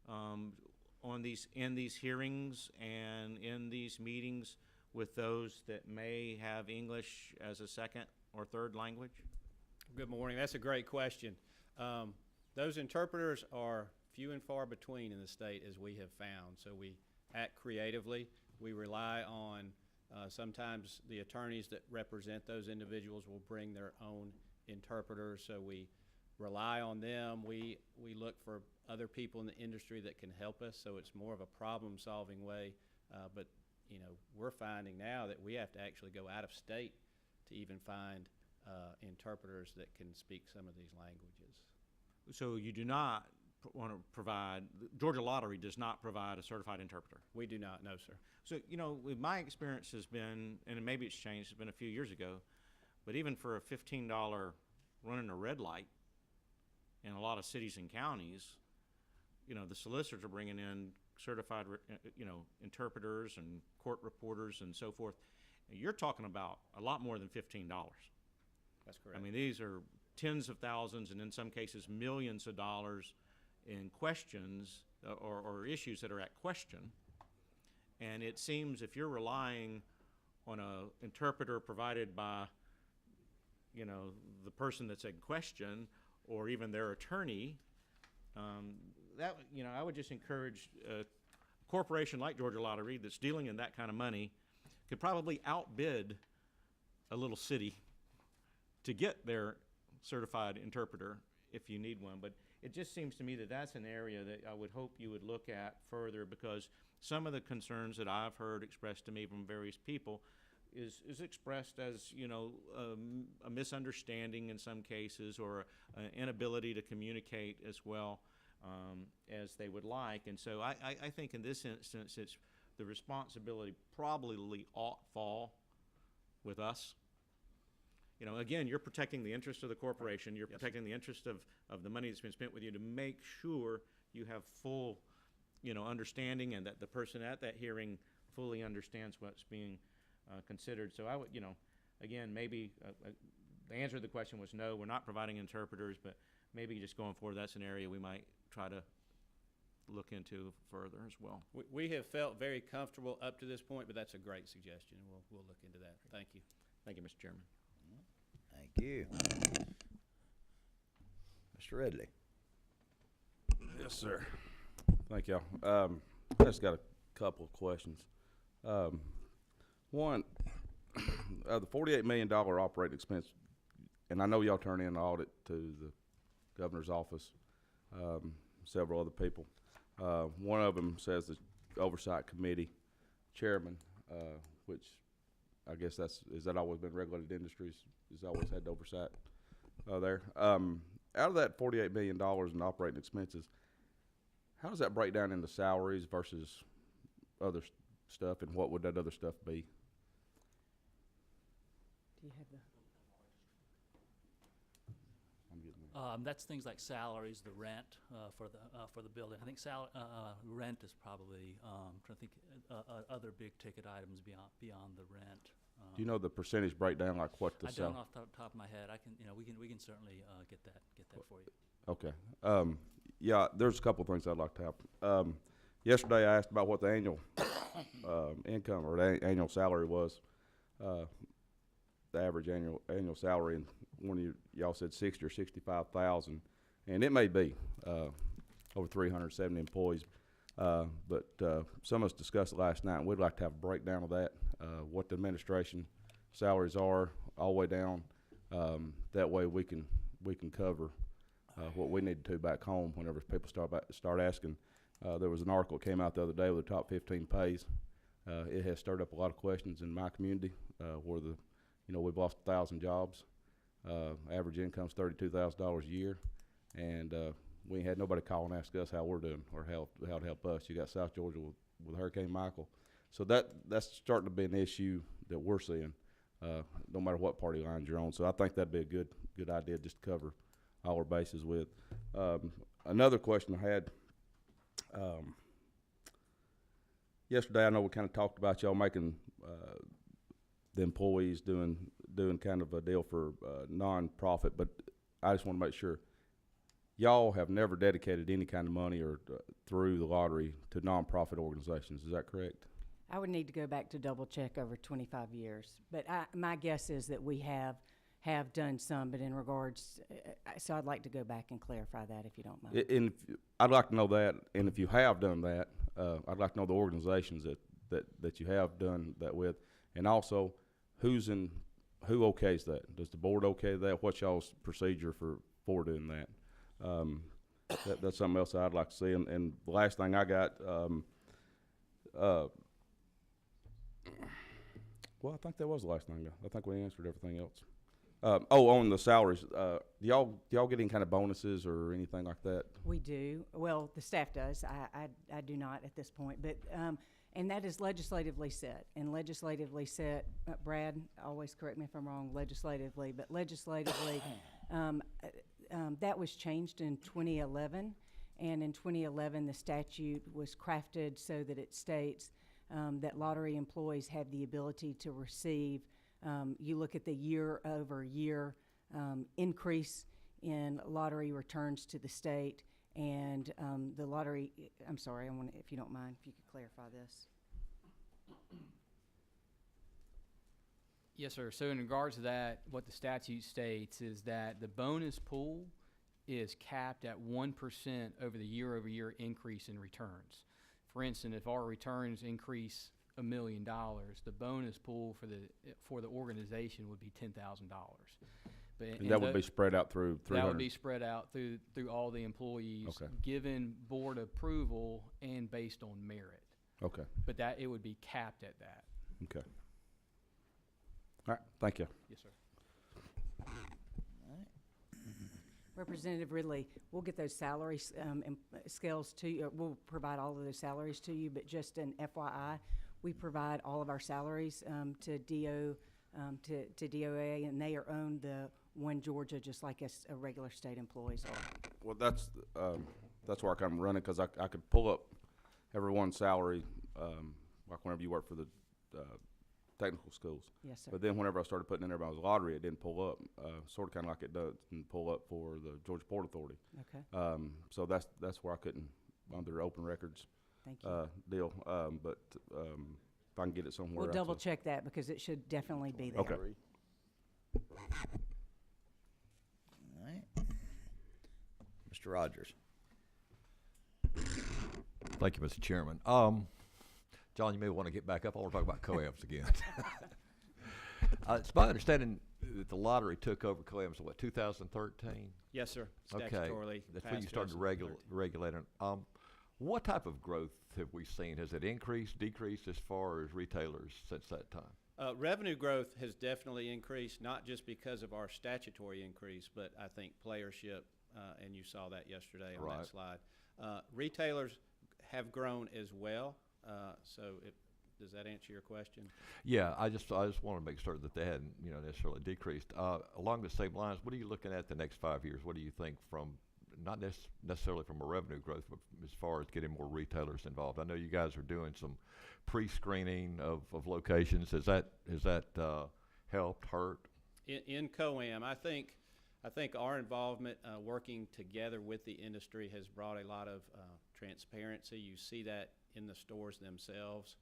[SPEAKER 8] in these hearings and in these meetings with those that may have English as a second or third language?
[SPEAKER 9] Good morning. That's a great question. Those interpreters are few and far between in the state, as we have found. So we act creatively. We rely on sometimes the attorneys that represent those individuals will bring their own interpreters. So we rely on them. We look for other people in the industry that can help us. So it's more of a problem-solving way. But we're finding now that we have to actually go out of state to even find interpreters that can speak some of these languages.
[SPEAKER 8] So you do not want to provide, Georgia Lottery does not provide a certified interpreter?
[SPEAKER 9] We do not, no, sir.
[SPEAKER 8] So, my experience has been, and maybe it's changed, it's been a few years ago, but even for a $15 running a red light in a lot of cities and counties, the solicitors are bringing in certified, interpreters and court reporters and so forth. You're talking about a lot more than $15.
[SPEAKER 9] That's correct.
[SPEAKER 8] I mean, these are tens of thousands and in some cases millions of dollars in questions or issues that are at question. And it seems if you're relying on an interpreter provided by, the person that's in question or even their attorney, I would just encourage a corporation like Georgia Lottery that's dealing in that kind of money could probably outbid a little city to get their certified interpreter if you need one. But it just seems to me that that's an area that I would hope you would look at further, because some of the concerns that I've heard expressed to me from various people is expressed as, you know, a misunderstanding in some cases, or an inability to communicate as well as they would like. And so I think in this instance, it's the responsibility probably ought fall with us. You know, again, you're protecting the interest of the corporation, you're protecting the interest of the money that's been spent with you, to make sure you have full, you know, understanding, and that the person at that hearing fully understands what's being considered. So I would, you know, again, maybe the answer to the question was no, we're not providing interpreters, but maybe just going forward, that's an area we might try to look into further as well.
[SPEAKER 9] We have felt very comfortable up to this point, but that's a great suggestion. We'll look into that. Thank you.
[SPEAKER 8] Thank you, Mr. Chairman.
[SPEAKER 1] Thank you. Mr. Ridley.
[SPEAKER 10] Yes, sir. Thank y'all. I just got a couple of questions. One, the $48 million operating expense, and I know y'all turn in an audit to the governor's office, several other people. One of them says the oversight committee chairman, which I guess is that always been Regulated Industries? Has always had oversight there. Out of that $48 million in operating expenses, how does that break down into salaries versus other stuff, and what would that other stuff be?
[SPEAKER 2] Do you have the?
[SPEAKER 10] I'm getting there.
[SPEAKER 7] That's things like salaries, the rent for the building. I think rent is probably trying to think other big ticket items beyond the rent.
[SPEAKER 10] Do you know the percentage breakdown, like what the
[SPEAKER 7] I don't off the top of my head. I can, you know, we can certainly get that for you.
[SPEAKER 10] Okay. Yeah, there's a couple of things I'd like to have. Yesterday I asked about what the annual income or the annual salary was, the average annual salary, and one of y'all said 60 or 65,000, and it may be over 370 employees. But some of us discussed it last night, and we'd like to have a breakdown of that, what the administration salaries are all the way down. That way we can cover what we need to do back home whenever people start asking. There was an article that came out the other day with the top 15 pays. It has stirred up a lot of questions in my community, where we've lost 1,000 jobs. Average income's $32,000 a year, and we ain't had nobody call and ask us how we're doing or how to help us. You got South Georgia with Hurricane Michael, so that's starting to be an issue that we're seeing, no matter what party lines you're on. So I think that'd be a good idea just to cover all our bases with. Another question I had. Yesterday, I know we kind of talked about y'all making the employees doing kind of a deal for non-profit, but I just want to make sure y'all have never dedicated any kind of money or through the lottery to non-profit organizations. Is that correct?
[SPEAKER 2] I would need to go back to double check over 25 years, but my guess is that we have done some, but in regards, so I'd like to go back and clarify that if you don't mind.
[SPEAKER 10] And I'd like to know that, and if you have done that, I'd like to know the organizations that you have done that with, and also who okays that? Does the board okay that? What's y'all's procedure for doing that? That's something else I'd like to see. And the last thing I got, well, I think that was the last thing. I think we answered everything else. On the salaries, do y'all get any kind of bonuses or anything like that?
[SPEAKER 2] We do. Well, the staff does. I do not at this point, but and that is legislatively set. And legislatively set, Brad, always correct me if I'm wrong, legislatively, but legislatively, that was changed in 2011. And in 2011, the statute was crafted so that it states that lottery employees have the ability to receive. You look at the year-over-year increase in lottery returns to the state, and the lottery, I'm sorry, if you don't mind, if you could clarify this.
[SPEAKER 11] Yes, sir. So in regards to that, what the statute states is that the bonus pool is capped at 1% over the year-over-year increase in returns. For instance, if our returns increase $1 million, the bonus pool for the organization would be $10,000.
[SPEAKER 10] And that would be spread out through 300?
[SPEAKER 11] That would be spread out through all the employees,
[SPEAKER 10] Okay.
[SPEAKER 11] given board approval and based on merit.
[SPEAKER 10] Okay,
[SPEAKER 11] But that, it would be capped at that.
[SPEAKER 10] okay. All right, thank you.
[SPEAKER 11] Yes, sir.
[SPEAKER 2] Representative Ridley, we'll get those salaries scales to you. We'll provide all of those salaries to you, but just an FYI, we provide all of our salaries to DOA, and they are owned the One Georgia, just like a regular state employees are.
[SPEAKER 10] Well, that's where I kind of run it, because I could pull up everyone's salary, like whenever you work for the technical schools.
[SPEAKER 2] Yes, sir.
[SPEAKER 10] But then whenever I started putting in everybody's lottery, it didn't pull up, sort of kind of like it does and pull up for the Georgia Port Authority.
[SPEAKER 2] Okay,
[SPEAKER 10] So that's where I couldn't, under open records
[SPEAKER 2] thank you.
[SPEAKER 10] deal. But if I can get it somewhere.
[SPEAKER 2] We'll
[SPEAKER 10] else,
[SPEAKER 2] double check that because it should definitely be there.
[SPEAKER 10] Okay.
[SPEAKER 1] All right. Mr. Rogers.
[SPEAKER 12] Thank you, Mr. Chairman. John, you may want to get back up. I want to talk about COAMs again. It's my understanding that the lottery took over COAMs in, what, 2013?
[SPEAKER 9] Yes, sir.
[SPEAKER 12] Okay.
[SPEAKER 9] Statutorily.
[SPEAKER 12] That's when you
[SPEAKER 9] passed
[SPEAKER 12] started
[SPEAKER 9] 2013.
[SPEAKER 12] regulating. What type of growth have we seen? Has it increased, decreased as far as retailers since that time?
[SPEAKER 9] Revenue growth has definitely increased, not just because of our statutory increase, but I think playership, and you saw that yesterday on
[SPEAKER 12] Right.
[SPEAKER 9] that slide. Retailers have grown as well, so does that answer your question?
[SPEAKER 12] Yeah, I just want to make sure that they hadn't, necessarily decreased. Along the same lines, what are you looking at the next 5 years? What do you think from, not necessarily from a revenue growth, but as far as getting more retailers involved? I know you guys are doing some pre-screening of locations. Has that helped, hurt?
[SPEAKER 9] In COAM, I think our involvement, working together with the industry, has brought a lot of transparency. You see that in the stores themselves.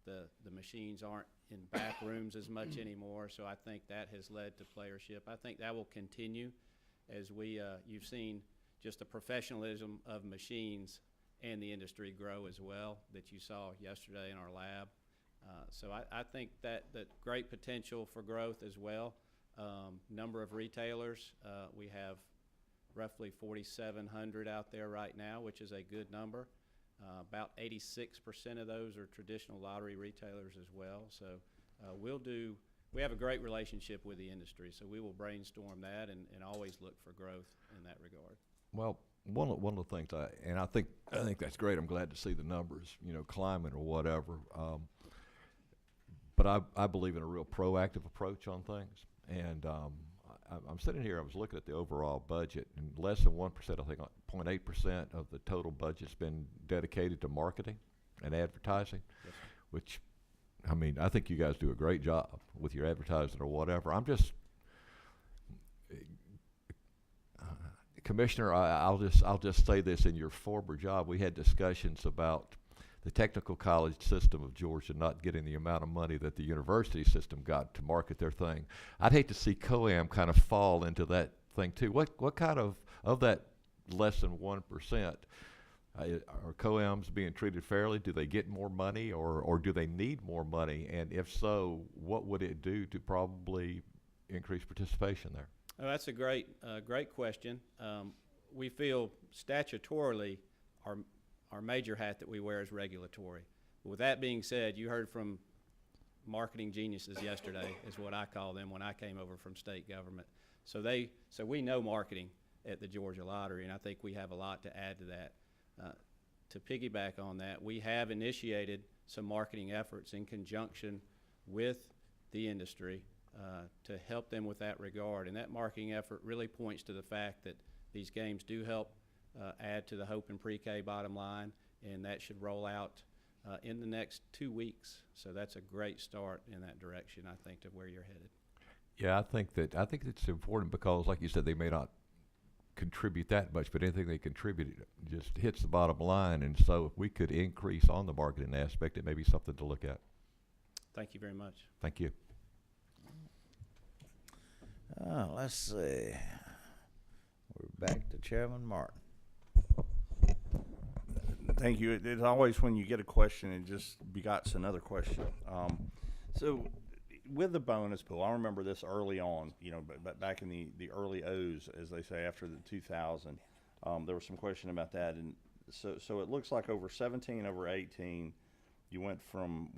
[SPEAKER 9] The machines aren't in back rooms as much anymore, so I think that has led to playership. I think that will continue as you've seen just the professionalism of machines and the industry grow as well, that you saw yesterday in our lab. So I think that great potential for growth as well. Number of retailers, we have roughly 4,700 out there right now, which is a good number. About 86% of those are traditional lottery retailers as well. So we have a great relationship with the industry, so we will brainstorm that and always look for growth in that regard.
[SPEAKER 12] Well, one of the things I think that's great. I'm glad to see the numbers, climbing or whatever. But I believe in a real proactive approach on things. And I'm sitting here, I was looking at the overall budget, and less than 1%, I think 0.8% of the total budget's been dedicated to marketing and advertising,
[SPEAKER 9] Yes,
[SPEAKER 12] which, I think you guys do a great job with your advertising or whatever. I'm just, Commissioner, I'll just say this: in your former job, we had discussions about the technical college system of Georgia not getting the amount of money that the university system got to market their thing. I'd hate to see COAM kind of fall into that thing too. What kind of that less than 1%, are COAMs being treated fairly? Do they get more money, or do they need more money? And if so, what would it do to probably increase participation there?
[SPEAKER 9] Oh, that's a great question. We feel statutorily our major hat that we wear is regulatory. With that being said, you heard from marketing geniuses yesterday, is what I call them when I came over from state government. So we know marketing at the Georgia Lottery, and I think we have a lot to add to that. To piggyback on that, we have initiated some marketing efforts in conjunction with the industry to help them with that regard. And that marketing effort really points to the fact that these games do help add to the Hope and Pre-K bottom line, and that should roll out in the next 2 weeks. So that's a great start in that direction, I think, to where you're headed.
[SPEAKER 12] Yeah, I think it's important because, like you said, they may not contribute that much, but anything they contribute just hits the bottom line. And so if we could increase on the marketing aspect, it may be something to look at.
[SPEAKER 9] Thank you very much.
[SPEAKER 12] Thank you.
[SPEAKER 1] Let's see. We're back to Chairman Martin.
[SPEAKER 4] Thank you. It's always when you get a question, it just begots another question. So with the bonus pool, I remember this early on, but back in the early O's, as they say, after the 2000, there was some question about that. And so it looks like over 17, over 18, you went from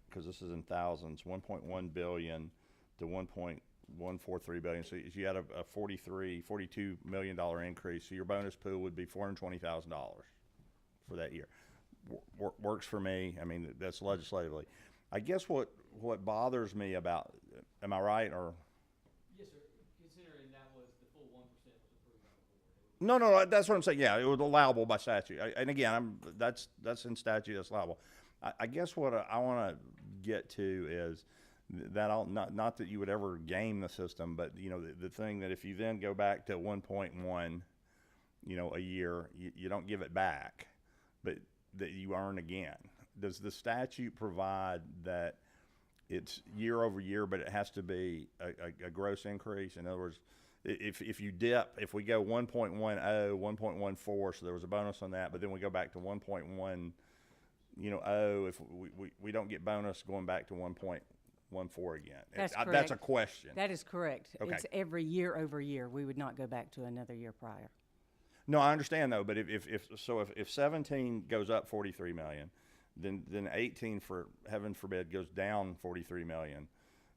[SPEAKER 4] because this is in thousands, 1.1 billion to 1.143 billion. So you had a $42 million increase. So your bonus pool would be $420,000 for that year. Works for me. I mean, that's legislatively. I guess what bothers me about, am I right, or?
[SPEAKER 11] Yes, sir. Considering that was the full 1% was approved by the board.
[SPEAKER 4] No, that's what I'm saying. Yeah, it was allowable by statute. And again, that's in statute, that's allowable. I guess what I want to get to is that not that you would ever game the system, but the thing that if you then go back to 1.1, a year, you don't give it back, but that you earn again. Does the statute provide that it's year over year, but it has to be a gross increase? In other words, if you dip, if we go 1.10, 1.14, so there was a bonus on that, but then we go back to 1.10, if we don't get bonus going back to 1.14 again.
[SPEAKER 2] That's correct.
[SPEAKER 4] That's a question.
[SPEAKER 2] That is correct.
[SPEAKER 4] Okay.
[SPEAKER 2] It's every year over year. We would not go back to another year prior.
[SPEAKER 4] No, I understand though, but if 17 goes up 43 million, then 18, for heaven forbid, goes down 43 million,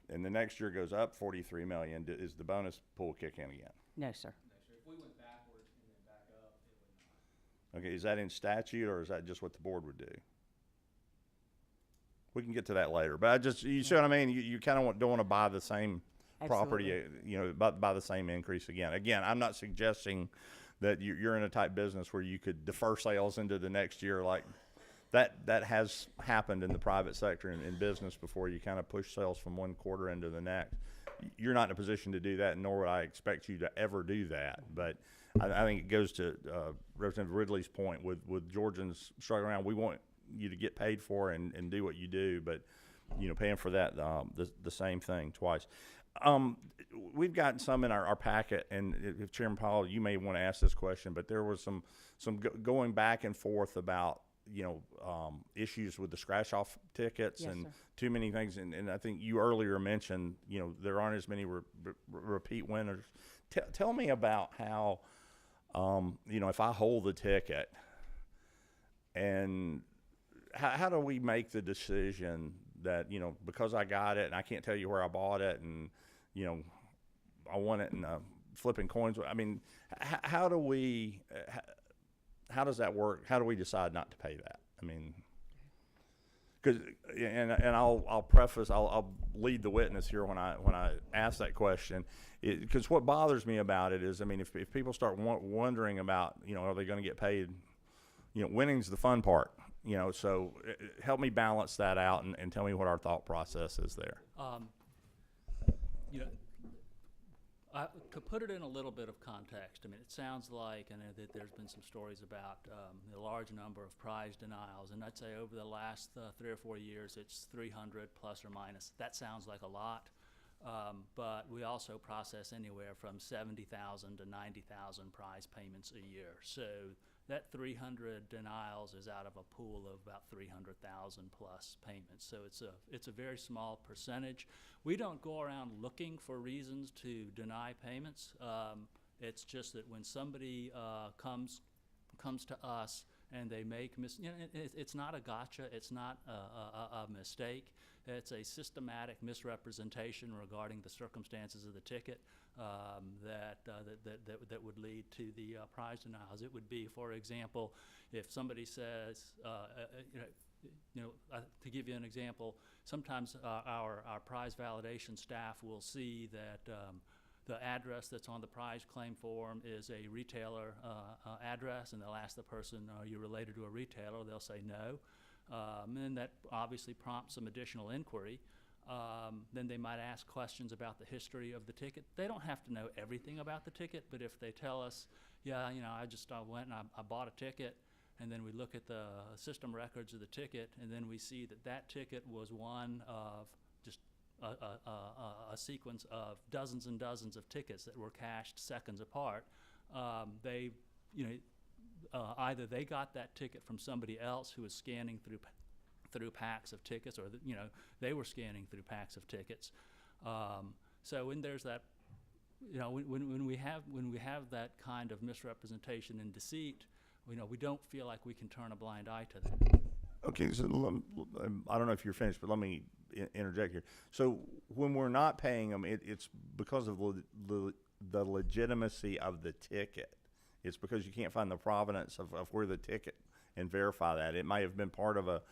[SPEAKER 4] and the next year goes up 43 million, is the bonus pool kick in again?
[SPEAKER 2] No, sir.
[SPEAKER 11] No, sir. If we went backwards and then back up, it would not.
[SPEAKER 4] Okay, is that in statute, or is that just what the board would do? We can get to that later, but you see what I mean? You kind of don't want to buy the same property, buy the same increase again. Again, I'm not suggesting that you're in a type business where you could defer sales into the next year. Like that has happened in the private sector and in business before. You kind of push sales from one quarter into the next. You're not in a position to do that, nor would I expect you to ever do that. But I think it goes to Representative Ridley's point with Georgians struggling around. We want you to get paid for and do what you do, but paying for that the same thing twice. We've gotten some in our packet, and if Chairman Powell, you may want to ask this question, but there was some going back and forth about issues with the scratch off tickets. Yes, and sir. Too many things, and I think you earlier mentioned there aren't as many repeat winners. Tell me about how if I hold the ticket, and how do we make the decision that because I got it and I can't tell you where I bought it, and I want it in flipping coins. I mean, how do we? How does that work? How do we decide not to pay that? I mean, because I'll preface, I'll lead the witness here when I ask that question, because what bothers me about it is, I mean, if people start wondering about, are they going to get paid? Winning's the fun part. So help me balance that out and tell me what our thought process is there.
[SPEAKER 7] To put it in a little bit of context, I mean, it sounds like, I know that there's been some stories about the large number of prize denials, and I'd say over the last 3 or 4 years, it's 300 plus or minus. That sounds like a lot, but we also process anywhere from 70,000 to 90,000 prize payments a year. So that 300 denials is out of a pool of about 300,000 plus payments. So it's a very small percentage. We don't go around looking for reasons to deny payments. It's just that when somebody comes to us and they make it's not a gotcha. It's not a mistake. It's a systematic misrepresentation regarding the circumstances of the ticket that would lead to the prize denials. It would be, for example, if somebody says, to give you an example, sometimes our prize validation staff will see that the address that's on the prize claim form is a retailer address, and they'll ask the person, are you related to a retailer? They'll say no. And that obviously prompts some additional inquiry. Then they might ask questions about the history of the ticket. They don't have to know everything about the ticket, but if they tell us, yeah, I went and I bought a ticket, and then we look at the system records of the ticket, and then we see that ticket was one of just a sequence of dozens and dozens of tickets that were cashed seconds apart. Either they got that ticket from somebody else who was scanning through packs of tickets, or they were scanning through packs of tickets. So when there's that, when we have that kind of misrepresentation and deceit, we don't feel like we can turn a blind eye to that.
[SPEAKER 4] Okay, so I don't know if you're finished, but let me interject here. So when we're not paying them, it's because of the legitimacy of the ticket. It's because you can't find the provenance of where the ticket and verify that. It might have been part of a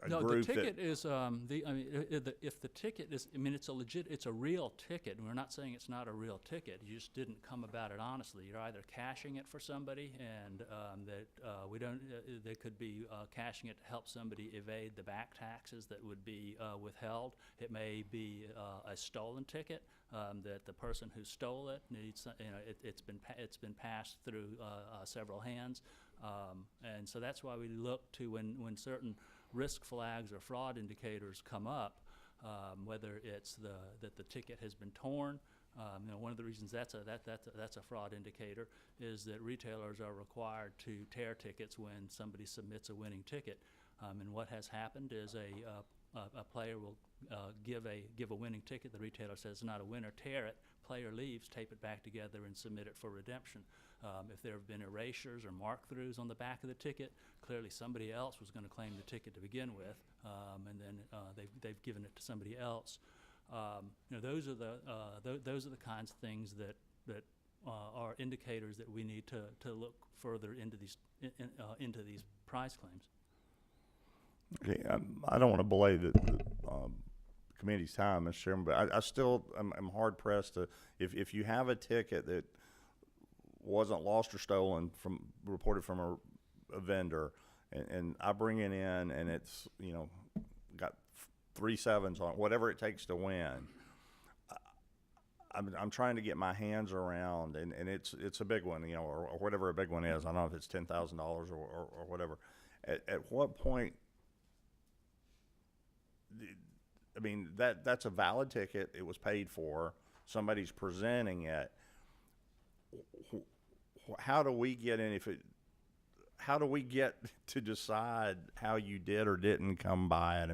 [SPEAKER 7] No,
[SPEAKER 4] group
[SPEAKER 7] the ticket is, if the ticket is, it's a real ticket, and we're not saying it's not a real ticket. You just didn't come about it honestly. You're either cashing it for somebody, and they could be cashing it to help somebody evade the back taxes that would be withheld. It may be a stolen ticket that the person who stole it needs. It's been passed through several hands, and so that's why we look to when certain risk flags or fraud indicators come up, whether it's that the ticket has been torn. One of the reasons that's a fraud indicator is that retailers are required to tear tickets when somebody submits a winning ticket. And what has happened is a player will give a winning ticket. The retailer says not a winner, tear it. Player leaves, tape it back together, and submit it for redemption. If there have been erasures or mark-throughs on the back of the ticket, clearly somebody else was going to claim the ticket to begin with, and then they've given it to somebody else. Those are the kinds of things that are indicators that we need to look further into these prize claims.
[SPEAKER 4] Okay, I don't want to belay the committee's time, Mr. Chairman, but I still am hard pressed to, if you have a ticket that wasn't lost or stolen reported from a vendor, and I bring it in and it's got 3 sevens on it, whatever it takes to win. I'm trying to get my hands around, and it's a big one, or whatever a big one is. I don't know if it's $10,000 or whatever. At what point? That's a valid ticket. It was paid for. Somebody's presenting it. How do we get in? How do we get to decide how you did or didn't come by it?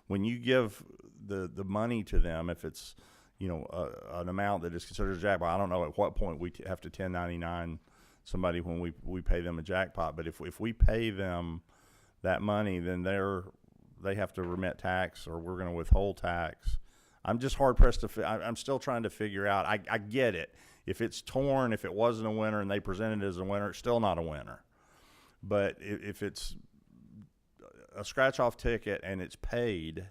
[SPEAKER 4] When you give the money to them, if it's an amount that is considered a jackpot, I don't know at what point we have to 1099 somebody when we pay them a jackpot. But if we pay them that money, then they have to remit tax, or we're going to withhold tax. I'm just hard pressed I'm still trying to figure out. I get it. If it's torn, if it wasn't a winner and they presented it as a winner, it's still not a winner. But if it's a scratch-off ticket and it's paid,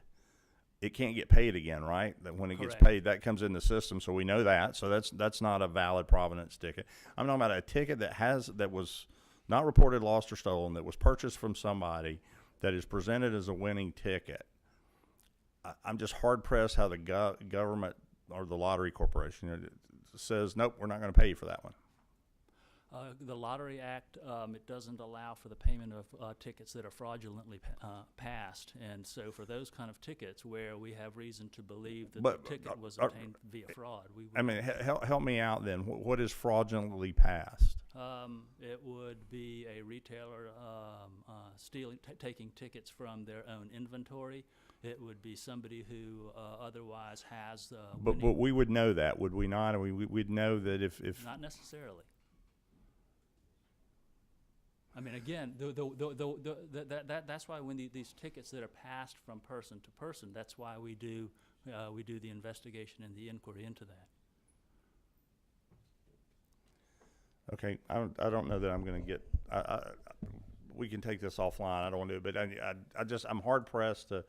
[SPEAKER 4] it can't get paid again, right? That when it gets paid, that comes in the system, so we know that. So that's not a valid provenance ticket. I'm talking about a ticket that was not reported lost or stolen, that was purchased from somebody, that is presented as a winning ticket. I'm just hard-pressed how the government or the lottery corporation says, nope, we're not going to pay you for that one.
[SPEAKER 7] The Lottery Act, it doesn't allow for the payment of tickets that are fraudulently passed. And so for those kind of tickets where we have reason to believe that the ticket was obtained via fraud, we would
[SPEAKER 4] help me out then. What is fraudulently passed?
[SPEAKER 7] It would be a retailer taking tickets from their own inventory. It would be somebody who otherwise has
[SPEAKER 4] But we would know that, would we not? We'd know that if
[SPEAKER 7] not necessarily. Again, that's why when these tickets that are passed from person to person, that's why we do the investigation and the inquiry into that.
[SPEAKER 4] Okay, I don't know that I'm going to get. We can take this offline. I don't want to do it, but I'm hard pressed to.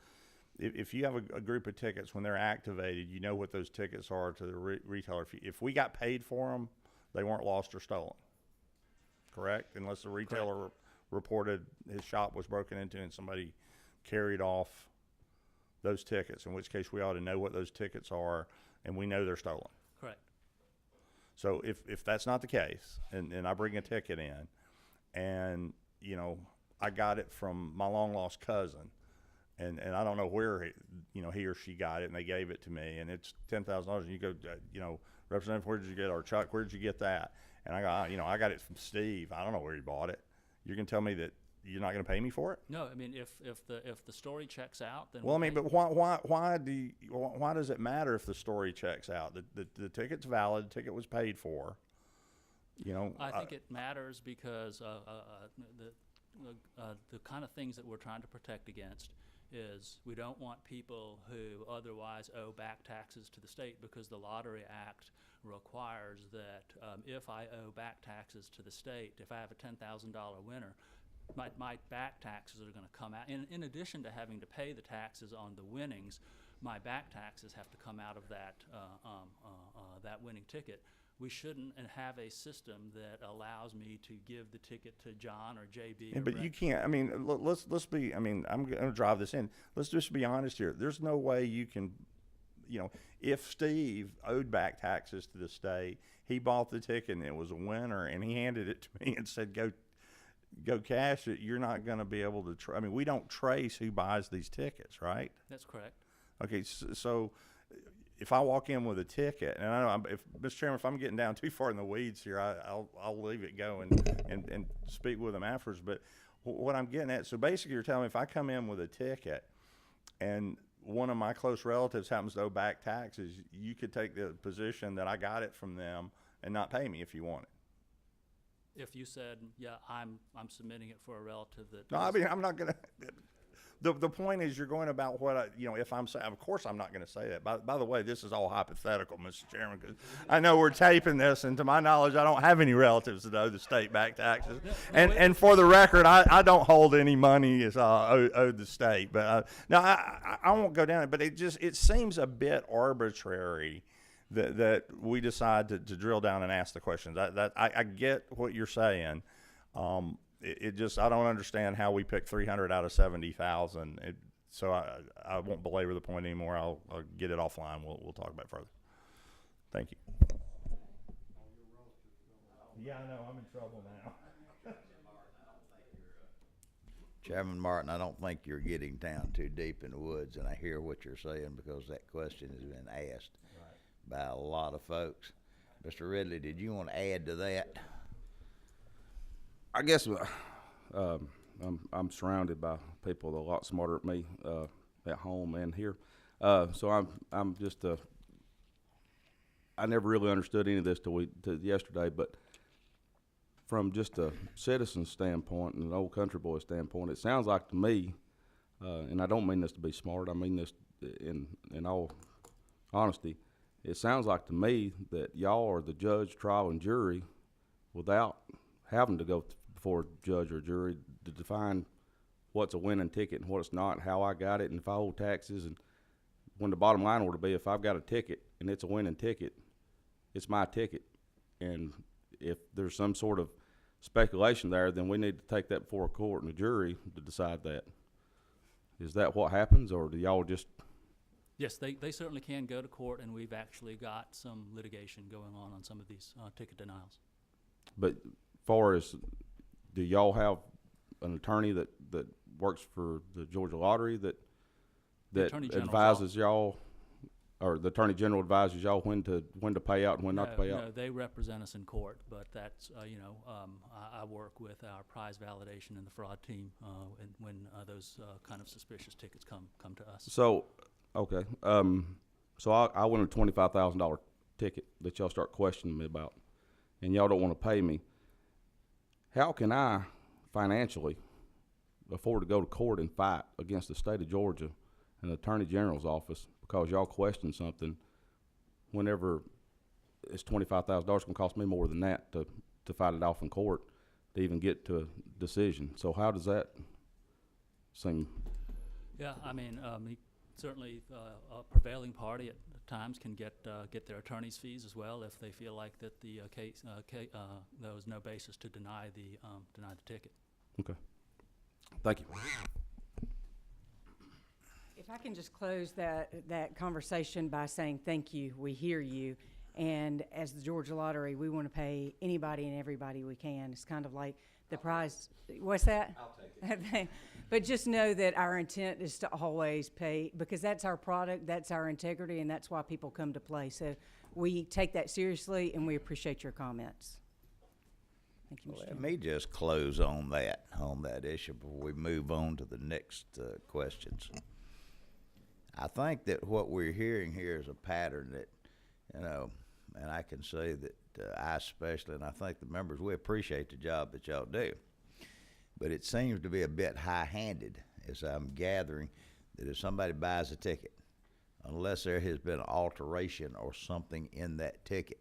[SPEAKER 4] If you have a group of tickets, when they're activated, you know what those tickets are to the retailer. If we got paid for them, they weren't lost or stolen. Correct? Unless the retailer reported his shop was broken into and somebody carried off those tickets, in which case we ought to know what those tickets are, and we know they're stolen.
[SPEAKER 7] Correct.
[SPEAKER 4] So if that's not the case, and I bring a ticket in, and I got it from my long lost cousin, and I don't know where he or she got it, and they gave it to me, and it's $10,000, and you go, Representative, where did you get it? Or Chuck, where did you get that? And I got it from Steve. I don't know where he bought it. You're going to tell me that you're not going to pay me for it?
[SPEAKER 7] No, I mean, if the story checks out, then
[SPEAKER 4] Well, I
[SPEAKER 7] we'll
[SPEAKER 4] mean,
[SPEAKER 7] pay.
[SPEAKER 4] but why does it matter if the story checks out? The ticket's valid, the ticket was paid for. You know,
[SPEAKER 7] I think it matters because the kind of things that we're trying to protect against is we don't want people who otherwise owe back taxes to the state, because the Lottery Act requires that if I owe back taxes to the state, if I have a $10,000 winner, my back taxes are going to come out. In addition to having to pay the taxes on the winnings, my back taxes have to come out of that winning ticket. We shouldn't have a system that allows me to give the ticket to John or JB.
[SPEAKER 4] Yeah,
[SPEAKER 7] or
[SPEAKER 4] but
[SPEAKER 7] Brett.
[SPEAKER 4] you can't. I mean, let's be. I mean, I'm going to drive this in. Let's just be honest here. There's no way you can. You know, if Steve owed back taxes to the state, he bought the ticket and it was a winner, and he handed it to me and said, "Go cash it." You're not going to be able to. I mean, we don't trace who buys these tickets, right?
[SPEAKER 7] That's correct.
[SPEAKER 4] Okay, so if I walk in with a ticket, and I know, if Mr. Chairman, if I'm getting down too far in the weeds here, I'll leave it go and speak with them afterwards. But what I'm getting at, so basically, you're telling me if I come in with a ticket, and one of my close relatives happens to owe back taxes, you could take the position that I got it from them and not pay me if you want it.
[SPEAKER 7] If you said, yeah, I'm submitting it for a relative that.
[SPEAKER 4] No, I mean, I'm not going to. The point is, you're going about what if I'm saying, of course I'm not going to say that. By the way, this is all hypothetical, Mr. Chairman, because I know we're taping this, and to my knowledge, I don't have any relatives that owe the state back taxes. And for the record, I don't hold any money as owed the state. But I won't go down it. But it seems a bit arbitrary that we decide to drill down and ask the questions. I get what you're saying. It just, I don't understand how we picked 300 out of 70,000. So I won't belabor the point anymore. I'll get it offline. We'll talk about it further. Thank you. Yeah, I know. I'm in trouble now.
[SPEAKER 1] Chairman Martin, I don't think you're getting down too deep in the woods, and I hear what you're saying because that question has been asked by a lot of folks. Mr. Ridley, did you want to add to that?
[SPEAKER 10] I guess I'm surrounded by people that are a lot smarter than me at home and here. So I'm just I never really understood any of this till yesterday. But from just a citizen standpoint and an old country boy standpoint, it sounds like to me, and I don't mean this to be smart. I mean this in all honesty. It sounds like to me that y'all are the judge, trial, and jury without having to go before a judge or jury to define what's a winning ticket and what's not, how I got it, and if I owe taxes. And when the bottom line ought to be, if I've got a ticket and it's a winning ticket, it's my ticket. And if there's some sort of speculation there, then we need to take that before a court and a jury to decide that. Is that what happens, or do y'all just...
[SPEAKER 7] Yes, they certainly can go to court, and we've actually got some litigation going on some of these ticket denials.
[SPEAKER 10] But far as, do y'all have an attorney that works for the Georgia Lottery that
[SPEAKER 7] Attorney General's
[SPEAKER 10] advises y'all, or the Attorney General advises y'all when to pay out and when not to pay out?
[SPEAKER 7] No, they represent us in court, but that's, I work with our prize validation and the fraud team when those kind of suspicious tickets come to us.
[SPEAKER 10] So, okay. So I win a $25,000 ticket that y'all start questioning me about, and y'all don't want to pay me. How can I financially afford to go to court and fight against the state of Georgia and the Attorney General's office because y'all question something whenever it's $25,000 going to cost me more than that to fight it off in court to even get to a decision? So how does that seem?
[SPEAKER 7] Yeah, I mean, certainly a prevailing party at times can get their attorney's fees as well if they feel like that the case there was no basis to deny the ticket.
[SPEAKER 10] Okay. Thank you.
[SPEAKER 2] If I can just close that conversation by saying thank you, we hear you. And as the Georgia Lottery, we want to pay anybody and everybody we can. It's kind of like the prize. What's that?
[SPEAKER 12] I'll take it.
[SPEAKER 2] But just know that our intent is to always pay, because that's our product, that's our integrity, and that's why people come to play. So we take that seriously, and we appreciate your comments. Thank you, Mr.
[SPEAKER 1] Let
[SPEAKER 2] Chairman.
[SPEAKER 1] me just close on that issue before we move on to the next questions. I think that what we're hearing here is a pattern that, you know, and I can say that I especially, and I think the members, we appreciate the job that y'all do. But it seems to be a bit high-handed, as I'm gathering, that if somebody buys a ticket, unless there has been an alteration or something in that ticket,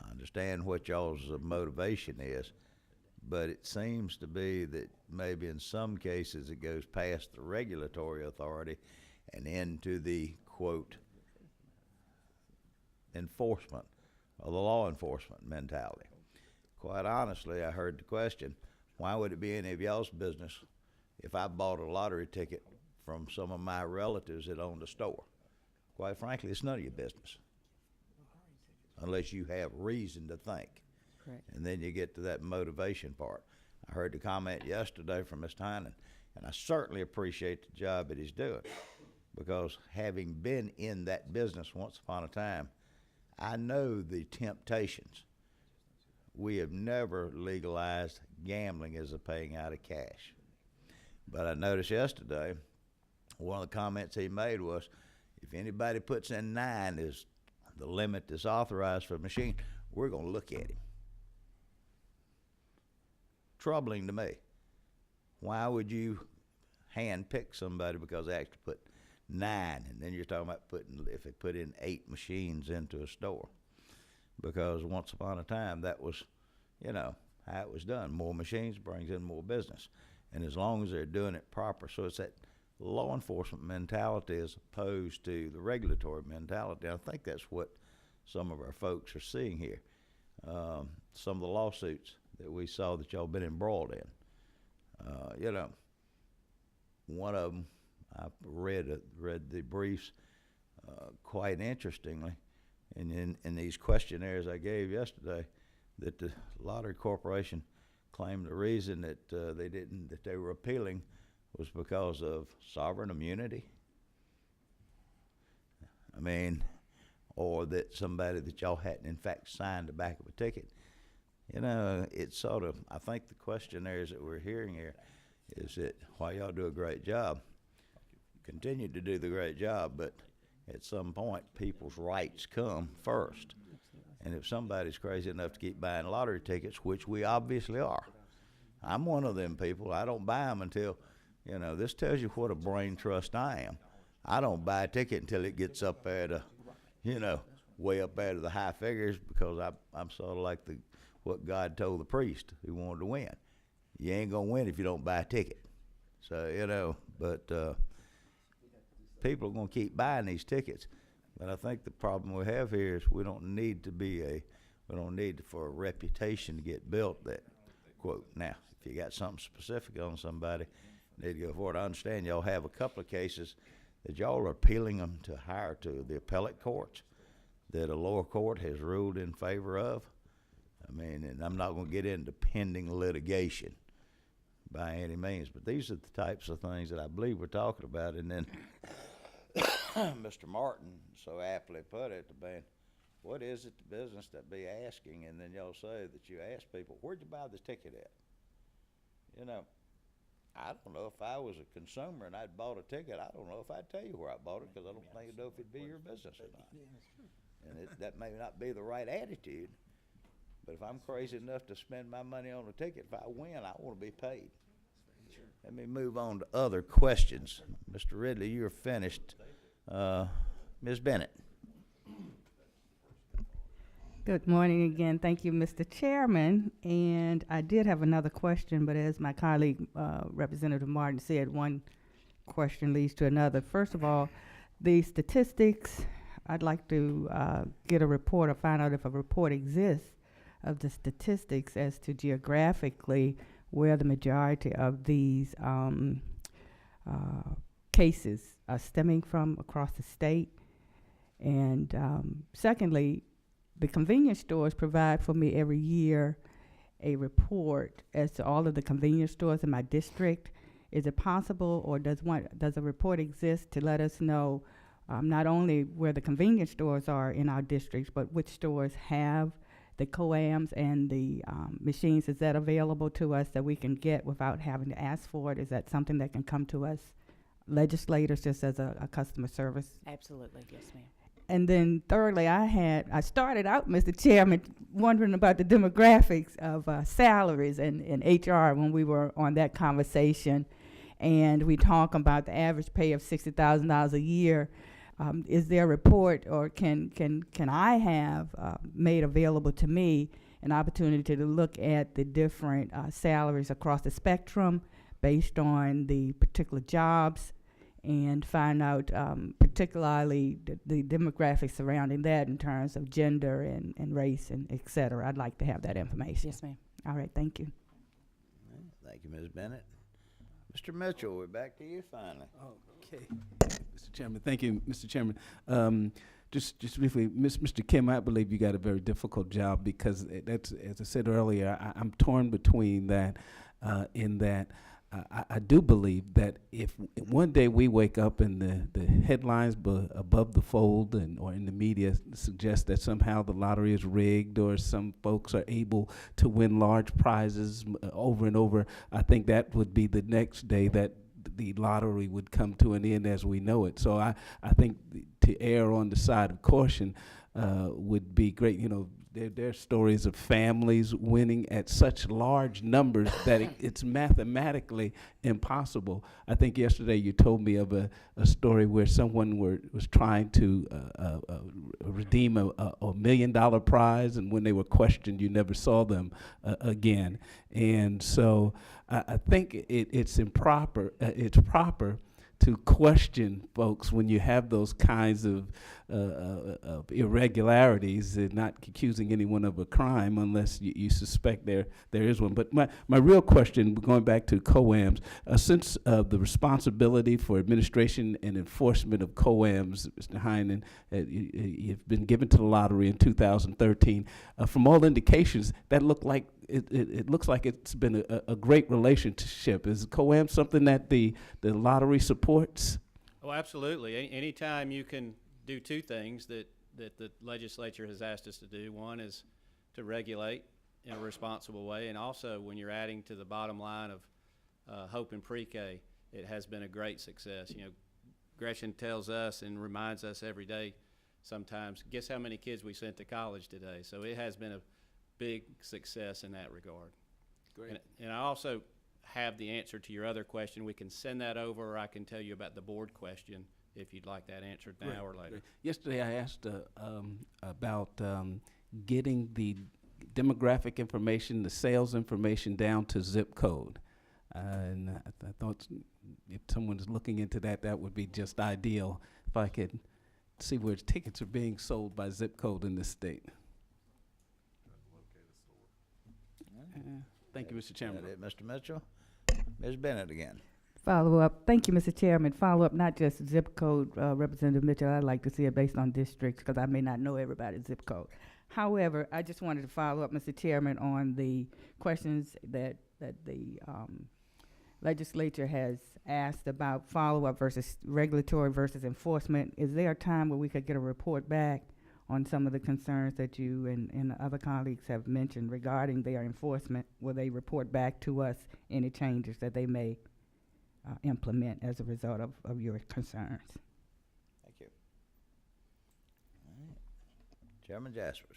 [SPEAKER 1] I understand what y'all's motivation is, but it seems to be that maybe in some cases it goes past the regulatory authority and into the, quote, enforcement or the law enforcement mentality. Quite honestly, I heard the question, why would it be any of y'all's business if I bought a lottery ticket from some of my relatives that owned a store? Quite frankly, it's none of your business, unless you have reason to think.
[SPEAKER 2] Correct.
[SPEAKER 1] And then you get to that motivation part. I heard the comment yesterday from Mr. Heinen, and I certainly appreciate the job that he's doing, because having been in that business once upon a time, I know the temptations. We have never legalized gambling as a paying out of cash. But I noticed yesterday, one of the comments he made was, if anybody puts in 9 as the limit that's authorized for a machine, we're going to look at him. Troubling to me. Why would you hand pick somebody because they actually put 9, and then you're talking about if they put in 8 machines into a store? Because once upon a time, that was, you know, how it was done. More machines brings in more business. And as long as they're doing it proper, so it's that law enforcement mentality as opposed to the regulatory mentality. I think that's what some of our folks are seeing here. Some of the lawsuits that we saw that y'all been embroiled in. You know, one of them, I read the briefs quite interestingly, and in these questionnaires I gave yesterday, that the Lottery Corporation claimed the reason that they were appealing was because of sovereign immunity. I mean, or that somebody that y'all hadn't in fact signed the back of a ticket. You know, it's sort of, I think the questionnaires that we're hearing here is that while y'all do a great job, continue to do the great job, but at some point people's rights come first. And if somebody's crazy enough to keep buying lottery tickets, which we obviously are, I'm one of them people. I don't buy them until, you know, this tells you what a brain trust I am. I don't buy a ticket until it gets up there to, you know, way up there to the high figures, because I'm sort of like what God told the priest who wanted to win. You ain't gonna win if you don't buy a ticket. So, you know, but people are gonna keep buying these tickets. But I think the problem we have here is we don't need for a reputation to get built that, quote, now, if you got something specific on somebody, you need to go for it. I understand y'all have a couple of cases that y'all are appealing them to the appellate courts that a lower court has ruled in favor of. I mean, and I'm not going to get into pending litigation by any means, but these are the types of things that I believe we're talking about. And then Mr. Martin so aptly put it, the band, what is it the business that be asking? And then y'all say that you ask people, where'd you buy the ticket at? You know, I don't know if I was a consumer and I'd bought a ticket, I don't know if I'd tell you where I bought it, because I don't think I'd know if it'd be your business or not. And that may not be the right attitude, but if I'm crazy enough to spend my money on a ticket, if I win, I want to be paid. Let me move on to other questions. Mr. Ridley, you're finished. Ms. Bennett.
[SPEAKER 13] Good morning again. Thank you, Mr. Chairman. And I did have another question, but as my colleague, Representative Martin said, one question leads to another. First of all, the statistics, I'd like to get a report or find out if a report exists of the statistics as to geographically where the majority of these cases are stemming from across the state. And secondly, the convenience stores provide for me every year a report as to all of the convenience stores in my district. Is it possible, or does a report exist to let us know not only where the convenience stores are in our districts, but which stores have the COAMs and the machines, is that available to us that we can get without having to ask for it? Is that something that can come to us legislators just as a customer service?
[SPEAKER 2] Absolutely, yes, ma'am.
[SPEAKER 13] And then thirdly, I started out, Mr. Chairman, wondering about the demographics of salaries and HR when we were on that conversation. And we talk about the average pay of $60,000 a year. Is there a report, or can I have made available to me an opportunity to look at the different salaries across the spectrum based on the particular jobs, and find out particularly the demographics surrounding that in terms of gender and race and et cetera? I'd like to have that information.
[SPEAKER 2] Yes, ma'am.
[SPEAKER 13] All right, thank you.
[SPEAKER 1] Thank you, Ms. Bennett. Mr. Mitchell, we're back to you finally.
[SPEAKER 3] Okay, Mr. Chairman, thank you, Mr. Chairman. Just briefly, Mr. Kim, I believe you got a very difficult job, because that's, as I said earlier, I'm torn between that, in that I do believe that if one day we wake up and the headlines above the fold or in the media suggest that somehow the lottery is rigged, or some folks are able to win large prizes over and over, I think that would be the next day that the lottery would come to an end as we know it. So I think to err on the side of caution would be great. You know, there are stories of families winning at such large numbers that it's mathematically impossible. I think yesterday you told me of a story where someone was trying to redeem a $1 million prize, and when they were questioned, you never saw them again. And so I think it's improper. It's proper to question folks when you have those kinds of irregularities, and not accusing anyone of a crime unless you suspect there is one. But my real question, going back to COAMs, since the responsibility for administration and enforcement of COAMs, Mr. Heinen, you've been given to the lottery in 2013, from all indications, that looked like it looks like it's been a great relationship. Is COAM something that the lottery supports?
[SPEAKER 9] Oh, absolutely. Anytime you can do two things that the legislature has asked us to do. One is to regulate in a responsible way, and also when you're adding to the bottom line of Hope in Pre-K, it has been a great success. You know, Gretchen tells us and reminds us every day sometimes, guess how many kids we sent to college today? So it has been a big success in that regard.
[SPEAKER 3] Great.
[SPEAKER 9] And I also have the answer to your other question. We can send that over, or I can tell you about the board question if you'd like that answered now or later.
[SPEAKER 3] Great. Yesterday I asked about getting the demographic information, the sales information down to zip code. And I thought if someone's looking into that, that would be just ideal, if I could see where tickets are being sold by zip code in this state. Thank you, Mr. Chairman.
[SPEAKER 1] That it, Mr. Mitchell? Ms. Bennett again.
[SPEAKER 13] Follow up. Thank you, Mr. Chairman. Follow up, not just zip code, Representative Mitchell. I'd like to see it based on districts, because I may not know everybody's zip code. However, I just wanted to follow up, Mr. Chairman, on the questions that the legislature has asked about follow-up versus regulatory versus enforcement. Is there a time where we could get a report back on some of the concerns that you and other colleagues have mentioned regarding their enforcement? Will they report back to us any changes that they may implement as a result of your concerns?
[SPEAKER 1] Thank you. All right. Chairman Jaspers.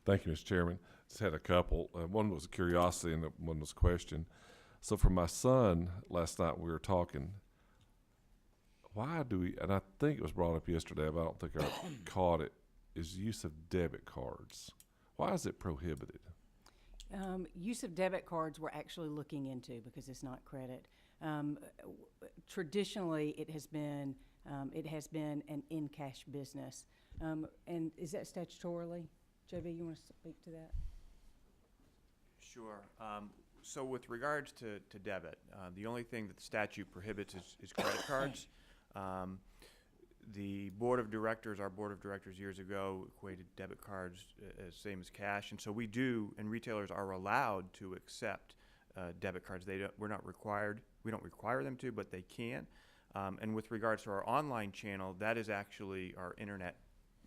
[SPEAKER 6] Thank you, Mr. Chairman. Just had a couple. One was a curiosity and one was a question. So for my son, last night we were talking, why do we, and I think it was brought up yesterday, but I don't think I caught it, is use of debit cards. Why is it prohibited?
[SPEAKER 2] Use of debit cards we're actually looking into because it's not credit. Traditionally, it has been an in-cash business. And is that statutorily? JB, you want to speak to that?
[SPEAKER 5] Sure. So with regards to debit, the only thing that the statute prohibits is credit cards. The board of directors, our board of directors years ago equated debit cards as same as cash, and so we do, and retailers are allowed to accept debit cards. We're not required. We don't require them to, but they can. And with regards to our online channel, that is actually our internet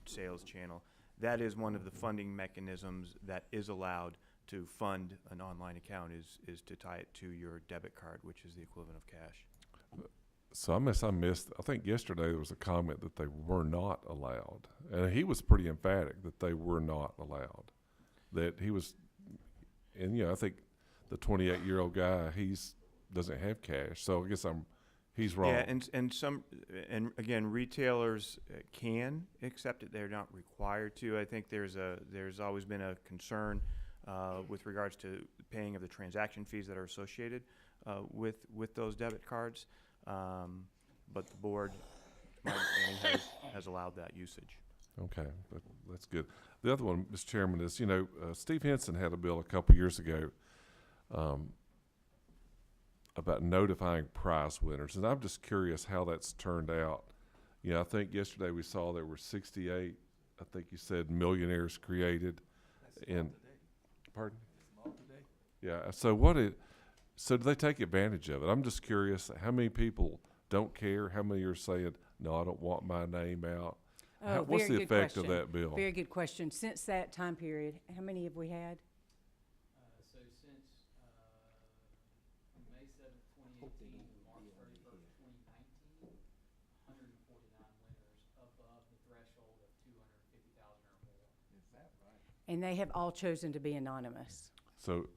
[SPEAKER 5] sales channel, that is one of the funding mechanisms that is allowed to fund an online account is to tie it to your debit card, which is the equivalent of cash.
[SPEAKER 6] So I missed, I think yesterday there was a comment that they were not allowed. And he was pretty emphatic that they were not allowed. That he was, and I think the 28-year-old guy, doesn't have cash. So I guess he's wrong.
[SPEAKER 5] Yeah, and again, retailers can accept it. They're not required to. I think there's always been a concern with regards to paying of the transaction fees that are associated with those debit cards. But the board, my understanding, has allowed that usage.
[SPEAKER 6] Okay, that's good. The other one, Mr. Chairman, is, Steve Henson had a bill a couple years ago about notifying prize winners, and I'm just curious how that's turned out. I think yesterday we saw there were 68, I think you said, millionaires created. Pardon? Yeah, so do they take advantage of it? I'm just curious, how many people don't care? How many are saying, no, I don't want my name out? What's the effect of that bill?
[SPEAKER 2] Very good question. Since that time period, how many have we had?
[SPEAKER 11] So since May 7th, 2018 to March 31st, 2019, 149 winners above the threshold of 250,000 or more. Is that right?
[SPEAKER 2] And they have all chosen to be anonymous.
[SPEAKER 6] So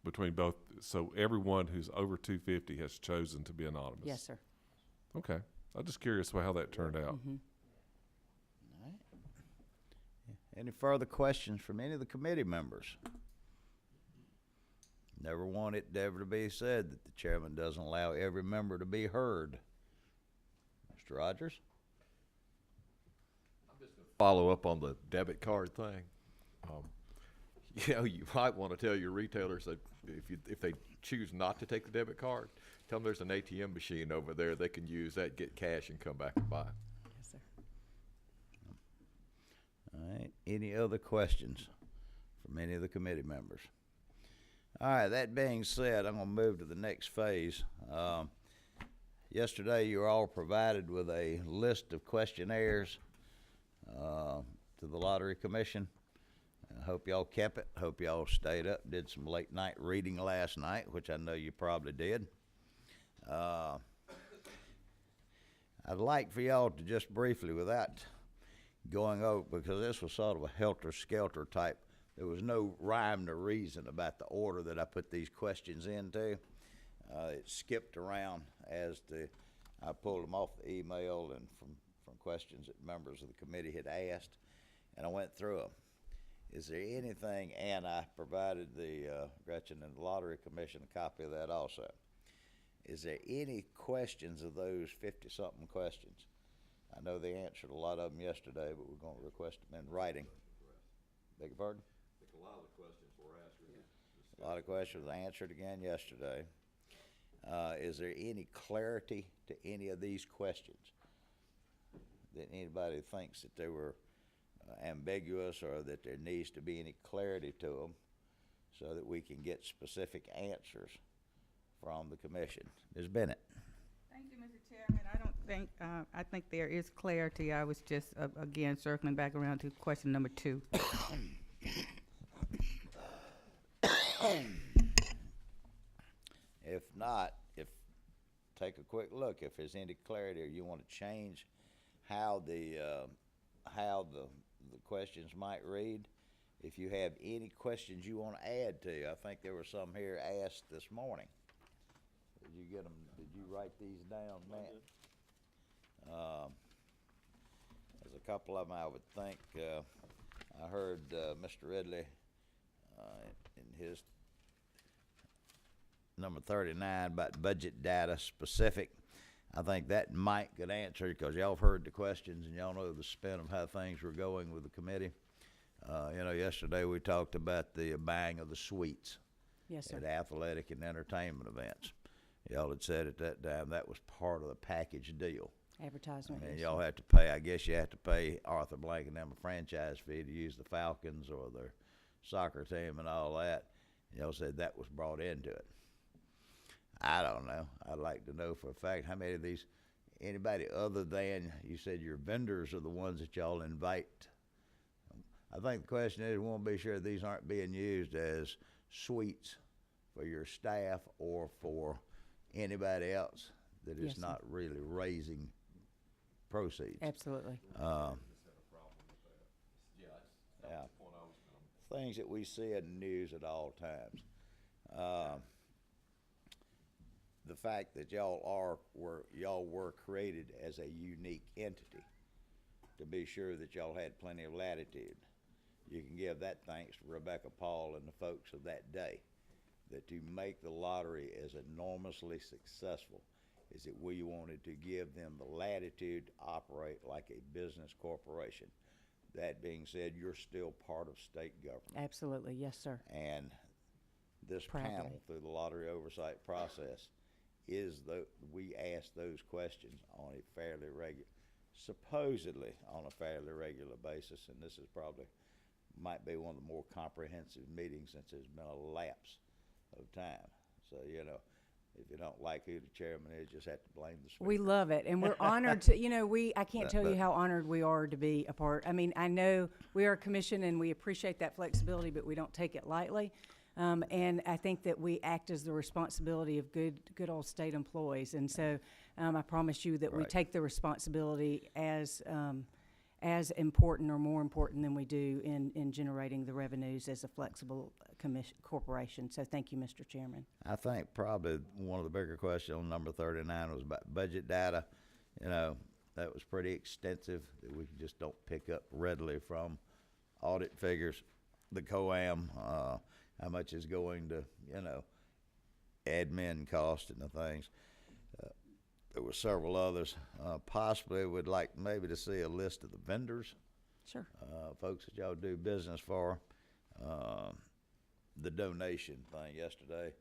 [SPEAKER 6] between both, so everyone who's over 250 has chosen to be anonymous?
[SPEAKER 2] Yes, sir.
[SPEAKER 6] Okay. I'm just curious about how that turned out.
[SPEAKER 2] Mm-hmm.
[SPEAKER 1] All right. Any further questions from any of the committee members? Never want it ever to be said that the chairman doesn't allow every member to be heard. Mr. Rogers?
[SPEAKER 12] I'm just going to follow up on the debit card thing. You might want to tell your retailers that if they choose not to take the debit card, tell them there's an ATM machine over there they can use that, get cash, and come back and buy.
[SPEAKER 2] Yes, sir.
[SPEAKER 1] All right. Any other questions from any of the committee members? All right. That being said, I'm going to move to the next phase. Yesterday, you were all provided with a list of questionnaires to the Lottery Commission. I hope y'all kept it. Hope y'all stayed up, did some late night reading last night, which I know you probably did. I'd like for y'all to just briefly, without going over, because this was sort of a helter-skelter type, there was no rhyme or reason about the order that I put these questions into. It skipped around as I pulled them off the email and from questions that members of the committee had asked, and I went through them. Is there anything, and I provided Gretchen and the Lottery Commission a copy of that also. Is there any questions of those 50-something questions? I know they answered a lot of them yesterday, but we're going to request them in writing. Beg your pardon?
[SPEAKER 12] I think a lot of the questions were asked.
[SPEAKER 1] A lot of questions answered again yesterday. Is there any clarity to any of these questions that anybody thinks that they were ambiguous or that there needs to be any clarity to them so that we can get specific answers from the commission? Ms. Bennett.
[SPEAKER 13] Thank you, Mr. Chairman. I think there is clarity. I was just, again, circling back around to question number 2.
[SPEAKER 1] If not, take a quick look. If there's any clarity or you want to change how the questions might read, if you have any questions you want to add to, I think there were some here asked this morning. Did you get them? Did you write these down, Matt? There's a couple of them I would think. I heard Mr. Ridley in his number 39 about budget data specific. I think that might get answered because y'all have heard the questions and y'all know the spin of how things were going with the committee. Yesterday we talked about the buying of the suites.
[SPEAKER 2] Yes, sir.
[SPEAKER 1] At athletic and entertainment events. Y'all had said at that time that was part of the package deal.
[SPEAKER 2] Advertisement.
[SPEAKER 1] And
[SPEAKER 2] yes,
[SPEAKER 1] y'all
[SPEAKER 2] sir.
[SPEAKER 1] have to pay, I guess you have to pay Arthur Blank and them a franchise fee to use the Falcons or their soccer team and all that. And y'all said that was brought into it. I don't know. I'd like to know for a fact how many of these, anybody other than, you said your vendors are the ones that y'all invite I think the question is, we want to be sure these aren't being used as suites for your staff or for anybody else that is
[SPEAKER 2] Yes, sir.
[SPEAKER 1] not really raising proceeds.
[SPEAKER 2] Absolutely.
[SPEAKER 1] Yeah. Things that we see in the news at all times. The fact that y'all were created as a unique entity, to be sure that y'all had plenty of latitude. You can give that thanks to Rebecca Paul and the folks of that day, that to make the lottery as enormously successful is that we wanted to give them the latitude to operate like a business corporation. That being said, you're still part of state government.
[SPEAKER 2] Absolutely. Yes, sir.
[SPEAKER 1] And this
[SPEAKER 2] Proudly.
[SPEAKER 1] panel, through the lottery oversight process, we ask those questions on a supposedly on a fairly regular basis, and this is probably, might be one of the more comprehensive meetings since there's been a lapse of time. So, if you don't like who the chairman is, just have to blame the speaker.
[SPEAKER 2] We love it, and we're honored to, I can't tell you how honored we are to be a part. I mean, I know we are a commission and we appreciate that flexibility, but we don't take it lightly. And I think that we act as the responsibility of good old state employees. And so I promise you that we
[SPEAKER 1] Right.
[SPEAKER 2] take the responsibility as important or more important than we do in generating the revenues as a flexible corporation. So thank you, Mr. Chairman.
[SPEAKER 1] I think probably one of the bigger questions on number 39 was about budget data. That was pretty extensive, that we just don't pick up readily from audit figures, the COAM, how much is going to, admin cost and the things. There were several others. Possibly would like maybe to see a list of the vendors,
[SPEAKER 2] Sure.
[SPEAKER 1] folks that y'all do business for. The donation thing yesterday,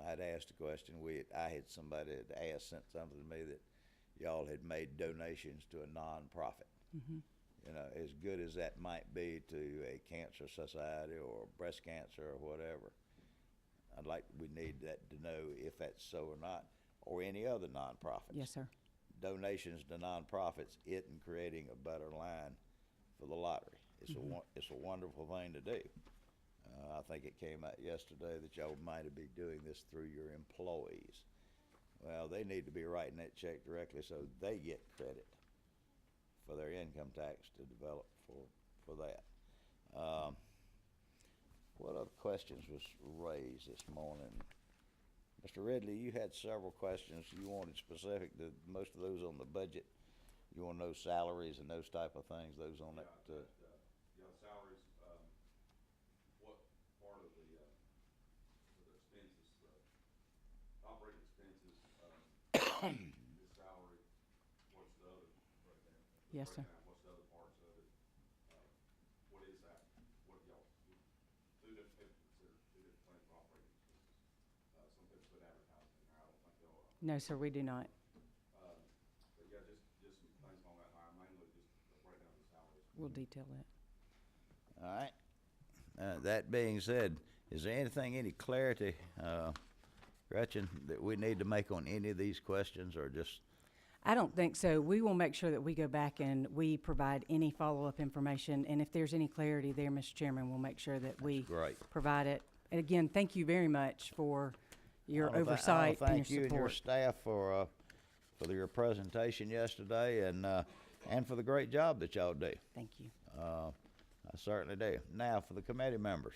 [SPEAKER 1] I'd asked a question. I had somebody that sent something to me that y'all had made donations to a nonprofit.
[SPEAKER 2] Mm-hmm.
[SPEAKER 1] As good as that might be to a cancer society or breast cancer or whatever, we need that to know if that's so or not, or any other nonprofits.
[SPEAKER 2] Yes, sir.
[SPEAKER 1] Donations to nonprofits isn't creating a better line for the lottery. It's a wonderful thing to do. I think it came out yesterday that y'all might be doing this through your employees. Well, they need to be writing that check directly so they get credit for their income tax to develop for that. What other questions was raised this morning? Mr. Ridley, you had several questions. You wanted specific, most of those on the budget. You want to know salaries and those type of things, those on that.
[SPEAKER 10] Salaries, what part of the expenses, operating expenses, is salary, what's the other breakdown?
[SPEAKER 2] Yes, sir.
[SPEAKER 10] What's the other parts of it? What is that? What y'all, two different people consider two different things for operating expenses. Some people put advertising in there, I don't think they'll,
[SPEAKER 2] No, sir, we do not.
[SPEAKER 10] but yeah, just some things on that line, mainly just the breakdown of the salaries.
[SPEAKER 2] We'll detail that.
[SPEAKER 1] All right. That being said, is there any clarity, Gretchen, that we need to make on any of these questions, or just?
[SPEAKER 2] I don't think so. We will make sure that we go back and we provide any follow-up information. And if there's any clarity there, Mr. Chairman, we'll make sure that we
[SPEAKER 1] Great.
[SPEAKER 2] provide it. And again, thank you very much for your
[SPEAKER 1] I wanna
[SPEAKER 2] oversight and your
[SPEAKER 1] thank you and your
[SPEAKER 2] support.
[SPEAKER 1] staff for your presentation yesterday, and for the great job that y'all do.
[SPEAKER 2] Thank you.
[SPEAKER 1] I certainly do. Now, for the committee members,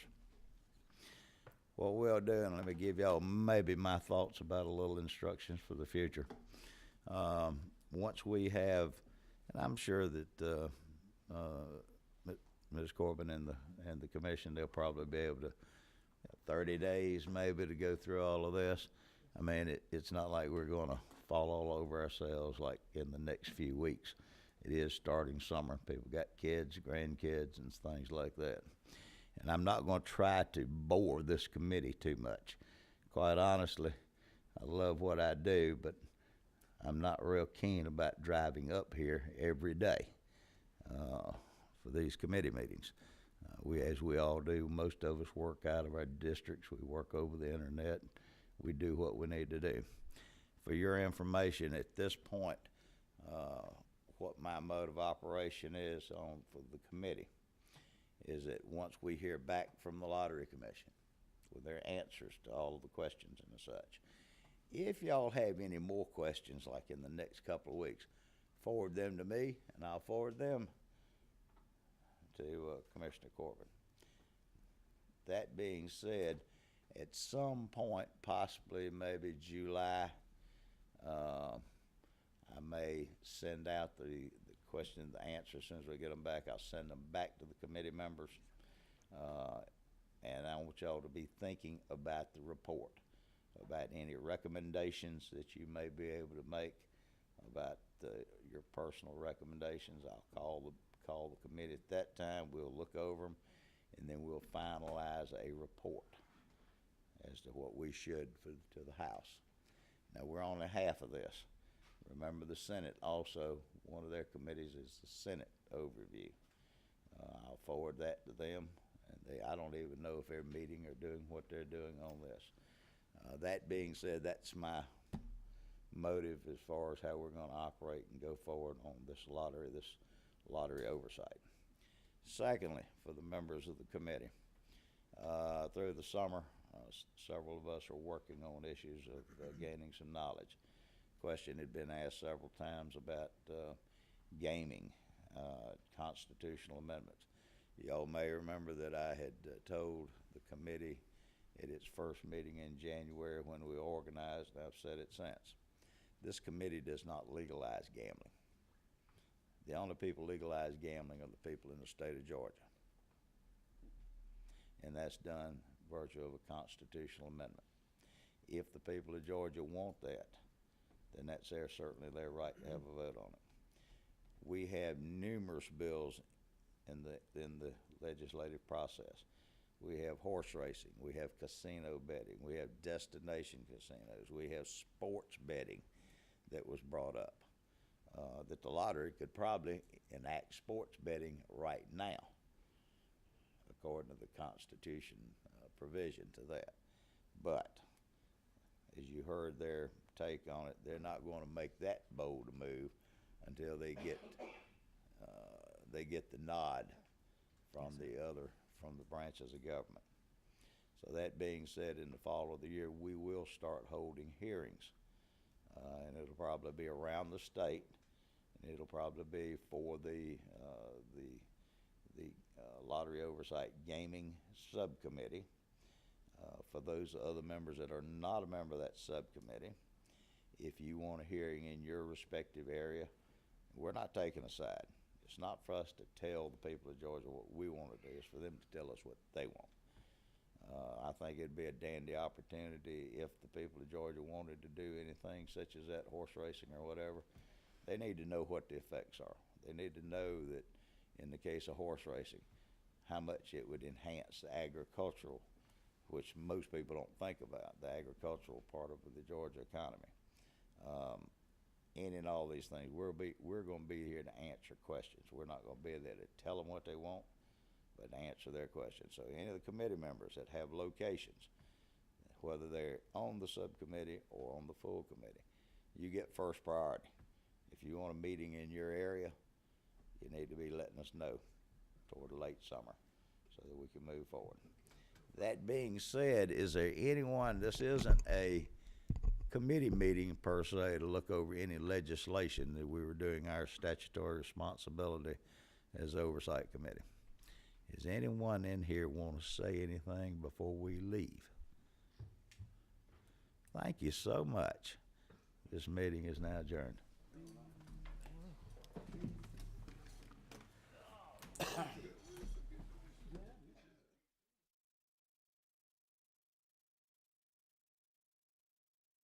[SPEAKER 1] what we'll do, and let me give y'all maybe my thoughts about a little instructions for the future. Once we have, and I'm sure that Ms. Corbin and the commission, they'll probably be able to 30 days maybe to go through all of this. I mean, it's not like we're going to fall all over ourselves like in the next few weeks. It is starting summer. People got kids, grandkids, and things like that. And I'm not going to try to bore this committee too much. Quite honestly, I love what I do, but I'm not real keen about driving up here every day for these committee meetings. As we all do, most of us work out of our districts. We work over the internet. We do what we need to do. For your information, at this point, what my mode of operation is for the committee is that once we hear back from the Lottery Commission with their answers to all of the questions and such, if y'all have any more questions like in the next couple of weeks, forward them to me and I'll forward them to Commissioner Corbin. That being said, at some point, possibly maybe July, I may send out the question, the answer. As soon as we get them back, I'll send them back to the committee members. And I want y'all to be thinking about the report, about any recommendations that you may be able to make, about your personal recommendations. I'll call the committee at that time. We'll look over them, and then we'll finalize a report as to what we should to the House. Now, we're only half of this. Remember, the Senate also, one of their committees is the Senate overview. I'll forward that to them, and I don't even know if they're meeting or doing what they're doing on this. That being said, that's my motive as far as how we're going to operate and go forward on this lottery oversight. Secondly, for the members of the committee, through the summer, several of us are working on issues of gaining some knowledge. Question had been asked several times about gaming, constitutional amendments. Y'all may remember that I had told the committee at its first meeting in January when we organized, and I've said it since, this committee does not legalize gambling. The only people legalize gambling are the people in the state of Georgia. And that's done virtue of a constitutional amendment. If the people of Georgia want that, then that's certainly their right to have a vote on it. We have numerous bills in the legislative process. We have horse racing, we have casino betting, we have destination casinos, we have sports betting that was brought up. That the lottery could probably enact sports betting right now, according to the Constitution provision to that. But as you heard their take on it, they're not going to make that bold a move until they get the nod from the branches of government. So that being said, in the fall of the year, we will start holding hearings, and it'll probably be around the state, and it'll probably be for the Lottery Oversight Gaming Subcommittee. For those other members that are not a member of that subcommittee, if you want a hearing in your respective area, we're not taking a side. It's not for us to tell the people of Georgia what we want to do. It's for them to tell us what they want. I think it'd be a dandy opportunity if the people of Georgia wanted to do anything such as that, horse racing or whatever. They need to know what the effects are. They need to know that in the case of horse racing, how much it would enhance the agricultural, which most people don't think about, the agricultural part of the Georgia economy. Any and all these things, we're going to be here to answer questions. We're not going to be there to tell them what they want, but to answer their questions. So any of the committee members that have locations, whether they're on the subcommittee or on the full committee, you get first priority. If you want a meeting in your area, you need to be letting us know toward the late summer so that we can move forward. That being said, is there anyone, this isn't a committee meeting per se to look over any legislation, that we were doing our statutory responsibility as oversight committee. Is anyone in here want to say anything before we leave? Thank you so much. This meeting is now adjourned.